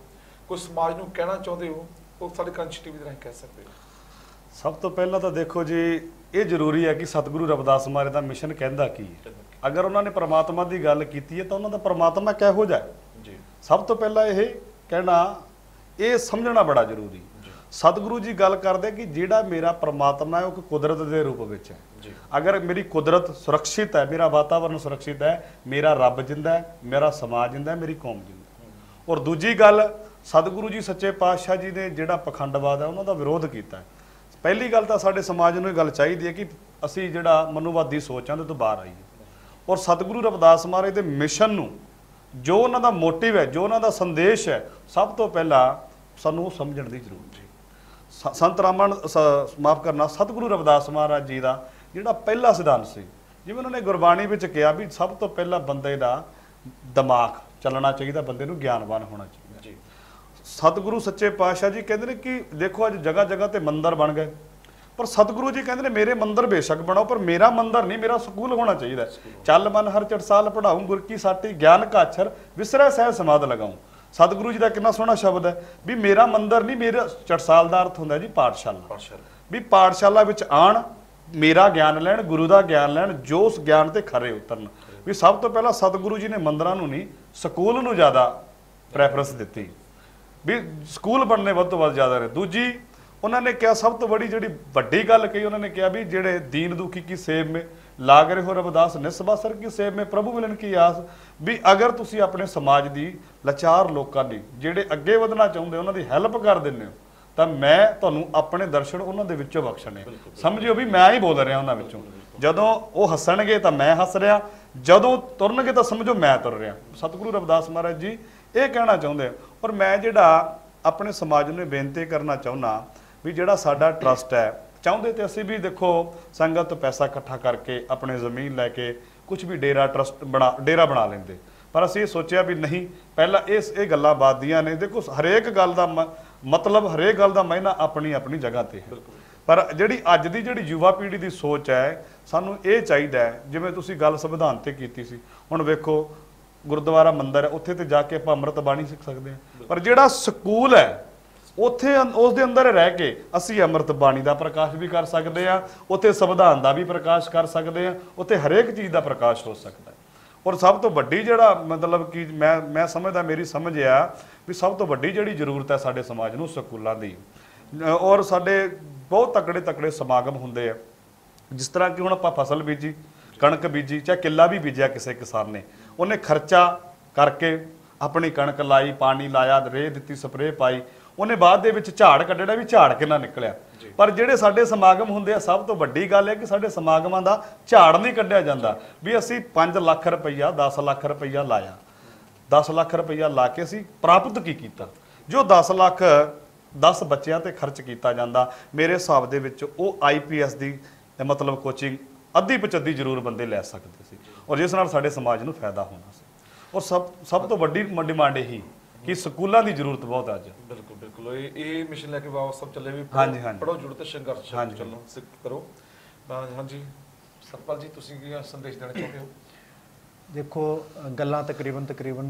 ਕੋਈ ਸਮਾਜ ਨੂੰ ਕਹਿਣਾ ਚਾਹੁੰਦੇ ਹੋ, ਉਹ ਸਾਡੇ ਕੰਚ ਟੀਵੀ ਦੇ ਰਾਹੀਂ ਕਹਿ ਸਕਦੇ ਹੋ? ਸਭ ਤੋਂ ਪਹਿਲਾਂ ਤਾਂ ਦੇਖੋ ਜੀ, ਇਹ ਜ਼ਰੂਰੀ ਹੈ ਕਿ ਸਤਿਗੁਰੂ ਰਵਿਦਾਸ ਮਹਾਰਾਜ ਦਾ ਮਿਸ਼ਨ ਕਹਿੰਦਾ ਕੀ ਹੈ। ਅਗਰ ਉਹਨਾਂ ਨੇ ਪ੍ਰਮਾਤਮਾ ਦੀ ਗੱਲ ਕੀਤੀ ਹੈ ਤਾਂ ਉਹਨਾਂ ਦਾ ਪ੍ਰਮਾਤਮਾ ਕਿਹੋ ਜਿਹਾ ਹੈ ਜੀ, ਸਭ ਤੋਂ ਪਹਿਲਾਂ ਇਹ ਕਹਿਣਾ, ਇਹ ਸਮਝਣਾ ਬੜਾ ਜ਼ਰੂਰੀ। ਸਤਿਗੁਰੂ ਜੀ ਗੱਲ ਕਰਦੇ ਕਿ ਜਿਹੜਾ ਮੇਰਾ ਪ੍ਰਮਾਤਮਾ ਹੈ ਉਹ ਕੁਦਰਤ ਦੇ ਰੂਪ ਵਿੱਚ ਹੈ। ਅਗਰ ਮੇਰੀ ਕੁਦਰਤ ਸੁਰੱਖਿਅਤ ਹੈ, ਮੇਰਾ ਵਾਤਾਵਰਨ ਸੁਰੱਖਿਅਤ ਹੈ, ਮੇਰਾ ਰੱਬ ਜਿੰਦਾ ਹੈ, ਮੇਰਾ ਸਮਾਜ ਜਿੰਦਾ ਹੈ, ਮੇਰੀ ਕੌਮ ਜਿੰਦਾ ਹੈ। ਔਰ ਦੂਜੀ ਗੱਲ, ਸਤਿਗੁਰੂ ਜੀ ਸੱਚੇ ਪਾਤਸ਼ਾਹ ਜੀ ਨੇ ਜਿਹੜਾ ਪਖੰਡਵਾਦ ਹੈ ਉਹਨਾਂ ਦਾ ਵਿਰੋਧ ਕੀਤਾ ਹੈ। ਪਹਿਲੀ ਗੱਲ ਤਾਂ ਸਾਡੇ ਸਮਾਜ ਨੂੰ ਇਹ ਗੱਲ ਚਾਹੀਦੀ ਹੈ ਕਿ ਅਸੀਂ ਜਿਹੜਾ ਮਨੂਵਾਦੀ ਸੋਚ ਆ ਉਹਦੇ ਤੋਂ ਬਾਹਰ ਆਈਏ ਔਰ ਸਤਿਗੁਰੂ ਰਵਿਦਾਸ ਮਹਾਰਾਜ ਦੇ ਮਿਸ਼ਨ ਨੂੰ, ਜੋ ਉਹਨਾਂ ਦਾ ਮੋਟਿਵ ਹੈ, ਜੋ ਉਹਨਾਂ ਦਾ ਸੰਦੇਸ਼ ਹੈ, ਸਭ ਤੋਂ ਪਹਿਲਾਂ ਸਾਨੂੰ ਉਹ ਸਮਝਣ ਦੀ ਜ਼ਰੂਰਤ ਹੈ। ਸੰਤ ਮਾਫ ਕਰਨਾ, ਸਤਿਗੁਰੂ ਰਵਿਦਾਸ ਮਹਾਰਾਜ ਜੀ ਦਾ ਜਿਹੜਾ ਪਹਿਲਾ ਸਿਧਾਂਤ ਸੀ, ਜਿਵੇਂ ਉਹਨਾਂ ਨੇ ਗੁਰਬਾਣੀ ਵਿੱਚ ਕਿਹਾ ਵੀ ਸਭ ਤੋਂ ਪਹਿਲਾਂ ਬੰਦੇ ਦਾ ਦਿਮਾਗ ਚੱਲਣਾ ਚਾਹੀਦਾ, ਬੰਦੇ ਨੂੰ ਗਿਆਨਵਾਨ ਹੋਣਾ ਚਾਹੀਦਾ। ਸਤਿਗੁਰੂ ਸੱਚੇ ਪਾਤਸ਼ਾਹ ਜੀ ਕਹਿੰਦੇ ਨੇ ਕਿ ਦੇਖੋ ਅੱਜ ਜਗ੍ਹਾ ਜਗ੍ਹਾ ਤੇ ਮੰਦਿਰ ਬਣ ਗਏ, ਪਰ ਸਤਿਗੁਰੂ ਜੀ ਕਹਿੰਦੇ ਨੇ ਮੇਰੇ ਮੰਦਿਰ ਬੇਸ਼ੱਕ ਬਣਾਓ, ਪਰ ਮੇਰਾ ਮੰਦਿਰ ਨਹੀਂ, ਮੇਰਾ ਸਕੂਲ ਹੋਣਾ ਚਾਹੀਦਾ। ਚੱਲ ਮਨ ਹਰ ਚਟਸਾਲ ਪੜਾਉਂ, ਗੁਰ ਕੀ ਸਾਟੀ ਗਿਆਨ ਕਾ ਅਛਰ ਵਿਸਰੈ ਸਹਿ ਸਮਾਦ ਲਗਾਉਂ। ਸਤਿਗੁਰੂ ਜੀ ਦਾ ਕਿੰਨਾ ਸੋਹਣਾ ਸ਼ਬਦ ਹੈ ਵੀ ਮੇਰਾ ਮੰਦਿਰ ਨਹੀਂ, ਮੇਰਾ ਚਟਸਾਲ ਦਾ ਅਰਥ ਹੁੰਦਾ ਜੀ ਪਾਠਸ਼ਾਲਾ। ਵੀ ਪਾਠਸ਼ਾਲਾ ਵਿੱਚ ਆਣ, ਮੇਰਾ ਗਿਆਨ ਲੈਣ, ਗੁਰੂ ਦਾ ਗਿਆਨ ਲੈਣ, ਜੋ ਉਸ ਗਿਆਨ ਤੇ ਖਰੇ ਉਤਰਨ। ਵੀ ਸਭ ਤੋਂ ਪਹਿਲਾਂ ਸਤਿਗੁਰੂ ਜੀ ਨੇ ਮੰਦਿਰਾਂ ਨੂੰ ਨਹੀਂ, ਸਕੂਲ ਨੂੰ ਜ਼ਿਆਦਾ ਪ੍ਰੈਫਰੈਂਸ ਦਿੱਤੀ ਵੀ ਸਕੂਲ ਬਣਨੇ ਵੱਧ ਤੋਂ ਵੱਧ ਜ਼ਿਆਦਾ ਨੇ। ਦੂਜੀ ਉਹਨਾਂ ਨੇ ਕਿਹਾ ਸਭ ਤੋਂ ਬੜੀ ਜਿਹੜੀ ਵੱਡੀ ਗੱਲ ਕਹੀ, ਉਹਨਾਂ ਨੇ ਕਿਹਾ ਵੀ ਜਿਹੜੇ ਦੀਨ ਦੁਖੀ ਕੀ ਸੇਵ ਮੇ ਲਾਗ ਰਹੇ ਹੋ ਰਵਿਦਾਸ ਨਿਸਬਾਸਰ ਕੀ ਸੇਵ ਮੇ ਪ੍ਰਭੂ ਮਿਲਣ ਕੀ ਆਸ। ਵੀ ਅਗਰ ਤੁਸੀਂ ਆਪਣੇ ਸਮਾਜ ਦੀ ਲਾਚਾਰ ਲੋਕਾਂ ਦੀ ਜਿਹੜੇ ਅੱਗੇ ਵਧਣਾ ਚਾਹੁੰਦੇ ਉਹਨਾਂ ਦੀ ਹੈਲਪ ਕਰ ਦਿੰਦੇ ਹੋ, ਤਾਂ ਮੈਂ ਤੁਹਾਨੂੰ ਆਪਣੇ ਦਰਸ਼ਨ ਉਹਨਾਂ ਦੇ ਵਿੱਚੋਂ ਬਖਸ਼ਣੇ। ਸਮਝਿਓ ਵੀ ਮੈਂ ਹੀ ਬੋਲ ਰਿਹਾ ਉਹਨਾਂ ਵਿੱਚੋਂ। ਜਦੋਂ ਉਹ ਹੱਸਣਗੇ ਤਾਂ ਮੈਂ ਹੱਸ ਰਿਹਾ, ਜਦੋਂ ਤੁਰਨਗੇ ਤਾਂ ਸਮਝੋ ਮੈਂ ਤੁਰ ਰਿਹਾ। ਸਤਿਗੁਰੂ ਰਵਿਦਾਸ ਮਹਾਰਾਜ ਜੀ ਇਹ ਕਹਿਣਾ ਚਾਹੁੰਦੇ। ਔਰ ਮੈਂ ਜਿਹੜਾ ਆਪਣੇ ਸਮਾਜ ਨੂੰ ਬੇਨਤੀ ਕਰਨਾ ਚਾਹੁੰਦਾ ਵੀ ਜਿਹੜਾ ਸਾਡਾ ਟਰਸਟ ਹੈ, ਚਾਹੁੰਦੇ ਤੇ ਅਸੀਂ ਵੀ ਦੇਖੋ ਸੰਗਤ ਤੋਂ ਪੈਸਾ ਇਕੱਠਾ ਕਰਕੇ ਆਪਣੇ ਜ਼ਮੀਨ ਲੈ ਕੇ ਕੁਝ ਵੀ ਡੇਰਾ ਬਣਾ ਲੈਂਦੇ, ਪਰ ਅਸੀਂ ਇਹ ਸੋਚਿਆ ਵੀ ਨਹੀਂ, ਪਹਿਲਾਂ ਇਹ ਗੱਲਾਂ ਬਾਦੀਆਂ ਨੇ। ਦੇਖੋ ਹਰੇਕ ਗੱਲ ਦਾ ਮਤਲਬ, ਹਰੇਕ ਗੱਲ ਦਾ ਮਾਇਨਾ ਆਪਣੀ ਆਪਣੀ ਜਗ੍ਹਾ ਤੇ ਹੈ। ਪਰ ਜਿਹੜੀ ਅੱਜ ਦੀ ਜਿਹੜੀ ਯੁਵਾ ਪੀੜ੍ਹੀ ਦੀ ਸੋਚ ਹੈ, ਸਾਨੂੰ ਇਹ ਚਾਹੀਦਾ ਹੈ, ਜਿਵੇਂ ਤੁਸੀਂ ਗੱਲ ਸੰਵਿਧਾਨ ਤੇ ਕੀਤੀ ਸੀ, ਹੁਣ ਵੇਖੋ ਗੁਰਦੁਆਰਾ ਮੰਦਿਰ ਹੈ, ਉੱਥੇ ਤੇ ਜਾ ਕੇ ਆਪਾਂ ਅੰਮ੍ਰਿਤ ਬਾਣੀ ਸਿੱਖ ਸਕਦੇ ਹਾਂ, ਪਰ ਜਿਹੜਾ ਸਕੂਲ ਹੈ ਉੱਥੇ ਉਸ ਦੇ ਅੰਦਰ ਰਹਿ ਕੇ ਅਸੀਂ ਅੰਮ੍ਰਿਤ ਬਾਣੀ ਦਾ ਪ੍ਰਕਾਸ਼ ਵੀ ਕਰ ਸਕਦੇ ਹਾਂ, ਉੱਥੇ ਸੰਵਿਧਾਨ ਦਾ ਵੀ ਪ੍ਰਕਾਸ਼ ਕਰ ਸਕਦੇ ਹਾਂ, ਉੱਥੇ ਹਰੇਕ ਚੀਜ਼ ਦਾ ਪ੍ਰਕਾਸ਼ ਹੋ ਸਕਦਾ ਹੈ। ਔਰ ਸਭ ਤੋਂ ਵੱਡੀ ਜਿਹੜਾ ਮਤਲਬ ਕਿ ਮੈਂ ਸਮਝਦਾ, ਮੇਰੀ ਸਮਝ ਆ ਵੀ ਸਭ ਤੋਂ ਵੱਡੀ ਜਿਹੜੀ ਜ਼ਰੂਰਤ ਹੈ ਸਾਡੇ ਸਮਾਜ ਨੂੰ ਸਕੂਲਾਂ ਦੀ। ਔਰ ਸਾਡੇ ਬਹੁਤ ਤਕੜੇ ਸਮਾਗਮ ਹੁੰਦੇ ਆ, ਜਿਸ ਤਰ੍ਹਾਂ ਕਿ ਹੁਣ ਆਪਾਂ ਫਸਲ ਬੀਜੀ, ਕਣਕ ਬੀਜੀ, ਚਾਹੇ ਕਿੱਲਾ ਵੀ ਬੀਜਿਆ ਕਿਸੇ ਕਿਸਾਨ ਨੇ, ਉਹਨੇ ਖਰਚਾ ਕਰਕੇ ਆਪਣੀ ਕਣਕ ਲਾਈ, ਪਾਣੀ ਲਾਇਆ, ਰੇਹ ਦਿੱਤੀ, ਸਪਰੇਅ ਪਾਈ, ਉਹਨੇ ਬਾਅਦ ਦੇ ਵਿੱਚ ਝਾੜ ਕੱਢਣਾ ਵੀ ਝਾੜ ਕਿੰਨਾ ਨਿਕਲਿਆ। ਪਰ ਜਿਹੜੇ ਸਾਡੇ ਸਮਾਗਮ ਹੁੰਦੇ ਆ, ਸਭ ਤੋਂ ਵੱਡੀ ਗੱਲ ਹੈ ਕਿ ਸਾਡੇ ਸਮਾਗਮਾਂ ਦਾ ਝਾੜ ਨਹੀਂ ਕੱਢਿਆ ਜਾਂਦਾ। ਵੀ ਅਸੀਂ 5 ਲੱਖ ਰੁਪਈਆ 10 ਲੱਖ ਰੁਪਈਆ ਲਾਇਆ, 10 ਲੱਖ ਰੁਪਈਆ ਲਾ ਕੇ ਅਸੀਂ ਪ੍ਰਾਪਤ ਕੀ ਕੀਤਾ। ਜੋ 10 ਲੱਖ 10 ਬੱਚਿਆਂ ਤੇ ਖਰਚ ਕੀਤਾ ਜਾਂਦਾ, ਮੇਰੇ ਹਿਸਾਬ ਦੇ ਵਿੱਚ ਉਹ IPS ਦੀ ਮਤਲਬ ਕੋਚਿੰਗ ਅੱਧੀ ਪਚੱਧੀ ਜ਼ਰੂਰ ਬੰਦੇ ਲੈ ਸਕਦੇ ਸੀ, ਔਰ ਜਿਸ ਨਾਲ ਸਾਡੇ ਸਮਾਜ ਨੂੰ ਫਾਇਦਾ ਹੋਣਾ ਸੀ। ਔਰ ਸਭ ਤੋਂ ਵੱਡੀ ਡਿਮਾਂਡ ਇਹੀ ਕਿ ਸਕੂਲਾਂ ਦੀ ਜ਼ਰੂਰਤ ਬਹੁਤ ਅੱਜ। ਬਿਲਕੁਲ ਬਿਲਕੁਲ, ਇਹ ਮਿਸ਼ਨ ਲੈ ਕੇ ਬਾਬਾ ਸਾਹਿਬ ਚੱਲੇ ਵੀ ਪੜੋ, ਜੁੜੋ ਤੇ ਸੰਘਰਸ਼ ਚੱਲੋ, ਸਿੱਖ ਕਰੋ। ਹਾਂਜੀ ਸਤਪਾਲ ਜੀ, ਤੁਸੀਂ ਕੀ ਸੰਦੇਸ਼ ਦੇਣਾ ਚਾਹੁੰਦੇ ਹੋ? ਦੇਖੋ ਗੱਲਾਂ ਤਕਰੀਬਨ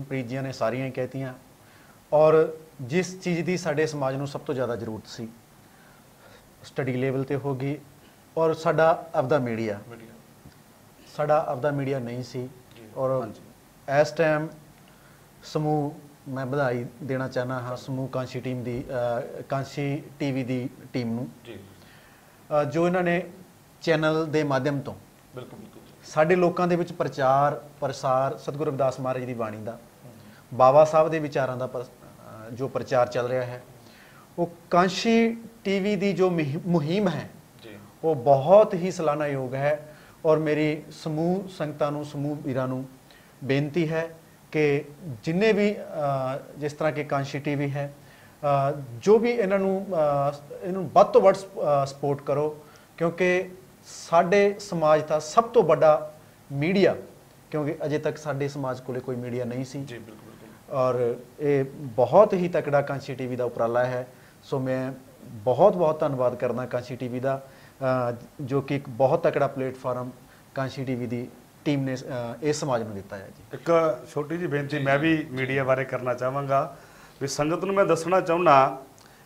ਪ੍ਰੀਤ ਜੀਆਂ ਨੇ ਸਾਰੀਆਂ ਹੀ ਕਹਿਤੀਆਂ, ਔਰ ਜਿਸ ਚੀਜ਼ ਦੀ ਸਾਡੇ ਸਮਾਜ ਨੂੰ ਸਭ ਤੋਂ ਜ਼ਿਆਦਾ ਜ਼ਰੂਰਤ ਸੀ ਸਟੱਡੀ ਲੈਵਲ ਤੇ ਹੋ ਗਈ। ਔਰ ਸਾਡਾ ਆਪਦਾ ਮੀਡੀਆ ਨਹੀਂ ਸੀ। ਔਰ ਇਸ ਟਾਈਮ ਸਮੂਹ, ਮੈਂ ਵਧਾਈ ਦੇਣਾ ਚਾਹੁੰਦਾ ਹਾਂ ਸਮੂਹ ਕਾਂਸ਼ੀ ਟੀਮ ਦੀ, ਕਾਂਸ਼ੀ TV ਦੀ ਟੀਮ ਨੂੰ, ਜੋ ਇਹਨਾਂ ਨੇ ਚੈਨਲ ਦੇ ਮਾਧਿਅਮ ਤੋਂ ਸਾਡੇ ਲੋਕਾਂ ਦੇ ਵਿੱਚ ਪ੍ਰਚਾਰ ਪ੍ਰਸਾਰ ਸਤਿਗੁਰੂ ਰਵਿਦਾਸ ਮਹਾਰਾਜ ਦੀ ਬਾਣੀ ਦਾ, ਬਾਬਾ ਸਾਹਿਬ ਦੇ ਵਿਚਾਰਾਂ ਦਾ ਜੋ ਪ੍ਰਚਾਰ ਚੱਲ ਰਿਹਾ ਹੈ, ਉਹ ਕਾਂਸ਼ੀ TV ਦੀ ਜੋ ਮੁਹਿੰਮ ਹੈ ਉਹ ਬਹੁਤ ਹੀ ਸਲਾਹਨਾਯੋਗ ਹੈ। ਔਰ ਮੇਰੀ ਸਮੂਹ ਸੰਗਤਾਂ ਨੂੰ, ਸਮੂਹ ਵੀਰਾਂ ਨੂੰ ਬੇਨਤੀ ਹੈ ਕਿ ਜਿੰਨੇ ਵੀ ਜਿਸ ਤਰ੍ਹਾਂ ਕਿ ਕਾਂਸ਼ੀ TV ਹੈ, ਜੋ ਵੀ ਇਹਨੂੰ ਵੱਧ ਤੋਂ ਵੱਧ ਸਪੋਰਟ ਕਰੋ, ਕਿਉਂਕਿ ਸਾਡੇ ਸਮਾਜ ਦਾ ਸਭ ਤੋਂ ਵੱਡਾ ਮੀਡੀਆ, ਕਿਉਂਕਿ ਅਜੇ ਤੱਕ ਸਾਡੇ ਸਮਾਜ ਕੋਲੇ ਕੋਈ ਮੀਡੀਆ ਨਹੀਂ ਸੀ। ਜੀ ਬਿਲਕੁਲ। ਔਰ ਇਹ ਬਹੁਤ ਹੀ ਤਕੜਾ ਕਾਂਸ਼ੀ TV ਦਾ ਉਪਰਾਲਾ ਹੈ। ਸੋ ਮੈਂ ਬਹੁਤ ਧੰਨਵਾਦ ਕਰਦਾ ਕਾਂਸ਼ੀ TV ਦਾ, ਜੋ ਕਿ ਇੱਕ ਬਹੁਤ ਤਕੜਾ ਪਲੇਟਫਾਰਮ ਕਾਂਸ਼ੀ TV ਦੀ ਟੀਮ ਨੇ ਇਸ ਸਮਾਜ ਨੂੰ ਦਿੱਤਾ ਹੈ। ਜੀ ਇੱਕ ਛੋਟੀ ਜਿਹੀ ਬੇਨਤੀ ਮੈਂ ਵੀ ਮੀਡੀਆ ਬਾਰੇ ਕਰਨਾ ਚਾਹਾਂਗਾ ਵੀ ਸੰਗਤ ਨੂੰ ਮੈਂ ਦੱਸਣਾ ਚਾਹੁੰਦਾ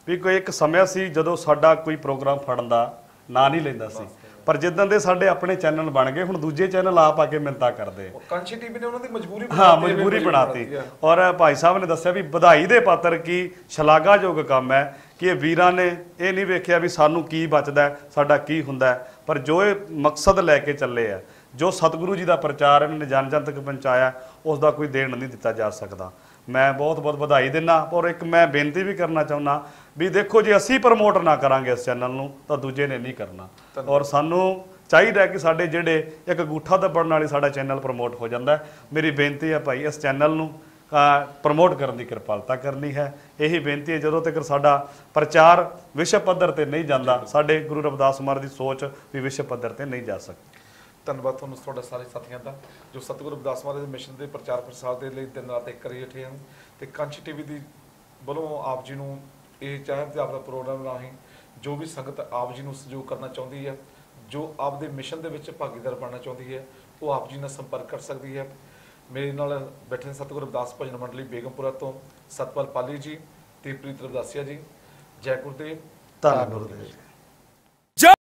ਵੀ ਕੋਈ ਇੱਕ ਸਮਾਂ ਸੀ ਜਦੋਂ ਸਾਡਾ ਕੋਈ ਪ੍ਰੋਗਰਾਮ ਫੜਨ ਦਾ ਨਾਂ ਨਹੀਂ ਲੈਂਦਾ ਸੀ, ਪਰ ਜਿੱਦਾਂ ਦੇ ਸਾਡੇ ਆਪਣੇ ਚੈਨਲ ਬਣ ਗਏ, ਹੁਣ ਦੂਜੇ ਚੈਨਲ ਆਪ ਆ ਕੇ ਮਿੰਨਤਾਂ ਕਰਦੇ। ਕਾਂਸ਼ੀ TV ਨੇ ਉਹਨਾਂ ਦੀ ਮਜਬੂਰੀ ਬਣਾਤੀ। ਔਰ ਭਾਈ ਸਾਹਿਬ ਨੇ ਦੱਸਿਆ ਵੀ ਵਧਾਈ ਦੇ ਪਾਤਰ ਕੀ ਸ਼ਲਾਘਾਯੋਗ ਕੰਮ ਹੈ ਕਿ ਇਹ ਵੀਰਾਂ ਨੇ ਇਹ ਨਹੀਂ ਵੇਖਿਆ ਵੀ ਸਾਨੂੰ ਕੀ ਬਚਦਾ, ਸਾਡਾ ਕੀ ਹੁੰਦਾ, ਪਰ ਜੋ ਇਹ ਮਕਸਦ ਲੈ ਕੇ ਚੱਲੇ ਆ, ਜੋ ਸਤਿਗੁਰੂ ਜੀ ਦਾ ਪ੍ਰਚਾਰ ਇਹਨਾਂ ਨੇ ਜਨ ਜਨ ਤੱਕ ਪਹੁੰਚਾਇਆ, ਉਸ ਦਾ ਕੋਈ ਦੇਣ ਨਹੀਂ ਦਿੱਤਾ ਜਾ ਸਕਦਾ। ਮੈਂ ਬਹੁਤ ਵਧਾਈ ਦਿੰਦਾ। ਔਰ ਇੱਕ ਮੈਂ ਬੇਨਤੀ ਵੀ ਕਰਨਾ ਚਾਹੁੰਦਾ ਵੀ ਦੇਖੋ, ਜੇ ਅਸੀਂ ਪ੍ਰਮੋਟ ਨਾ ਕਰਾਂਗੇ ਇਸ ਚੈਨਲ ਨੂੰ ਤਾਂ ਦੂਜੇ ਨੇ ਨਹੀਂ ਕਰਨਾ। ਔਰ ਸਾਨੂੰ ਚਾਹੀਦਾ ਕਿ ਸਾਡੇ ਜਿਹੜੇ ਇੱਕ ਅੰਗੂਠਾ ਦੱਬਣ ਨਾਲ ਹੀ ਸਾਡਾ ਚੈਨਲ ਪ੍ਰਮੋਟ ਹੋ ਜਾਂਦਾ। ਮੇਰੀ ਬੇਨਤੀ ਹੈ ਭਾਈ, ਇਸ ਚੈਨਲ ਨੂੰ ਪ੍ਰਮੋਟ ਕਰਨ ਦੀ ਕਿਰਪਾਲਤਾ ਕਰਨੀ ਹੈ। ਇਹੀ ਬੇਨਤੀ ਹੈ, ਜਦੋਂ ਤੱਕ ਸਾਡਾ ਪ੍ਰਚਾਰ ਵਿਸ਼ਵ ਪੱਧਰ ਤੇ ਨਹੀਂ ਜਾਂਦਾ, ਸਾਡੇ ਗੁਰੂ ਰਵਿਦਾਸ ਮਹਾਰਾਜ ਦੀ ਸੋਚ ਵੀ ਵਿਸ਼ਵ ਪੱਧਰ ਤੇ ਨਹੀਂ ਜਾ ਸਕਦੀ। ਧੰਨਵਾਦ ਤੁਹਾਨੂੰ ਤੁਹਾਡਾ ਸਾਰੇ ਸਾਥੀਆਂ ਦਾ, ਜੋ ਸਤਿਗੁਰੂ ਰਵਿਦਾਸ ਮਹਾਰਾਜ ਦੇ ਮਿਸ਼ਨ ਦੇ ਪ੍ਰਚਾਰ ਪ੍ਰਸਾਰ ਦੇ ਲਈ ਦਿਨ ਰਾਤ ਇੱਕ ਕਰੀ ਬੈਠੇ ਹਨ। ਤੇ ਕਾਂਸ਼ੀ TV ਦੀ ਵੱਲੋਂ ਆਪ ਜੀ ਨੂੰ ਇਹ ਚਾਹੇ ਆਪਦਾ ਪ੍ਰੋਗਰਾਮ ਰਾਹੀਂ ਜੋ ਵੀ ਸੰਗਤ ਆਪ ਜੀ ਨੂੰ ਸਹਿਯੋਗ ਕਰਨਾ ਚਾਹੁੰਦੀ ਹੈ, ਜੋ ਆਪਦੇ ਮਿਸ਼ਨ ਦੇ ਵਿੱਚ ਭਾਗੀਦਾਰ ਬਣਨਾ ਚਾਹੁੰਦੀ ਹੈ, ਉਹ ਆਪ ਜੀ ਨਾਲ ਸੰਪਰਕ ਕਰ ਸਕਦੀ ਹੈ। ਮੇਰੇ ਨਾਲ ਬੈਠੇ ਸਤਿਗੁਰੂ ਰਵਿਦਾਸ ਭਜਨ ਮੰਡਲੀ ਬੇਗਮਪੁਰਾ ਤੋਂ ਸਤਪਾਲ ਪਾਲੀ ਜੀ ਤੇ ਪ੍ਰੀਤ ਰਵਿਦਾਸੀਆ ਜੀ। ਜੈ ਗੁਰਦੇਵ, ਧੰਨ ਗੁਰਦੇਵ।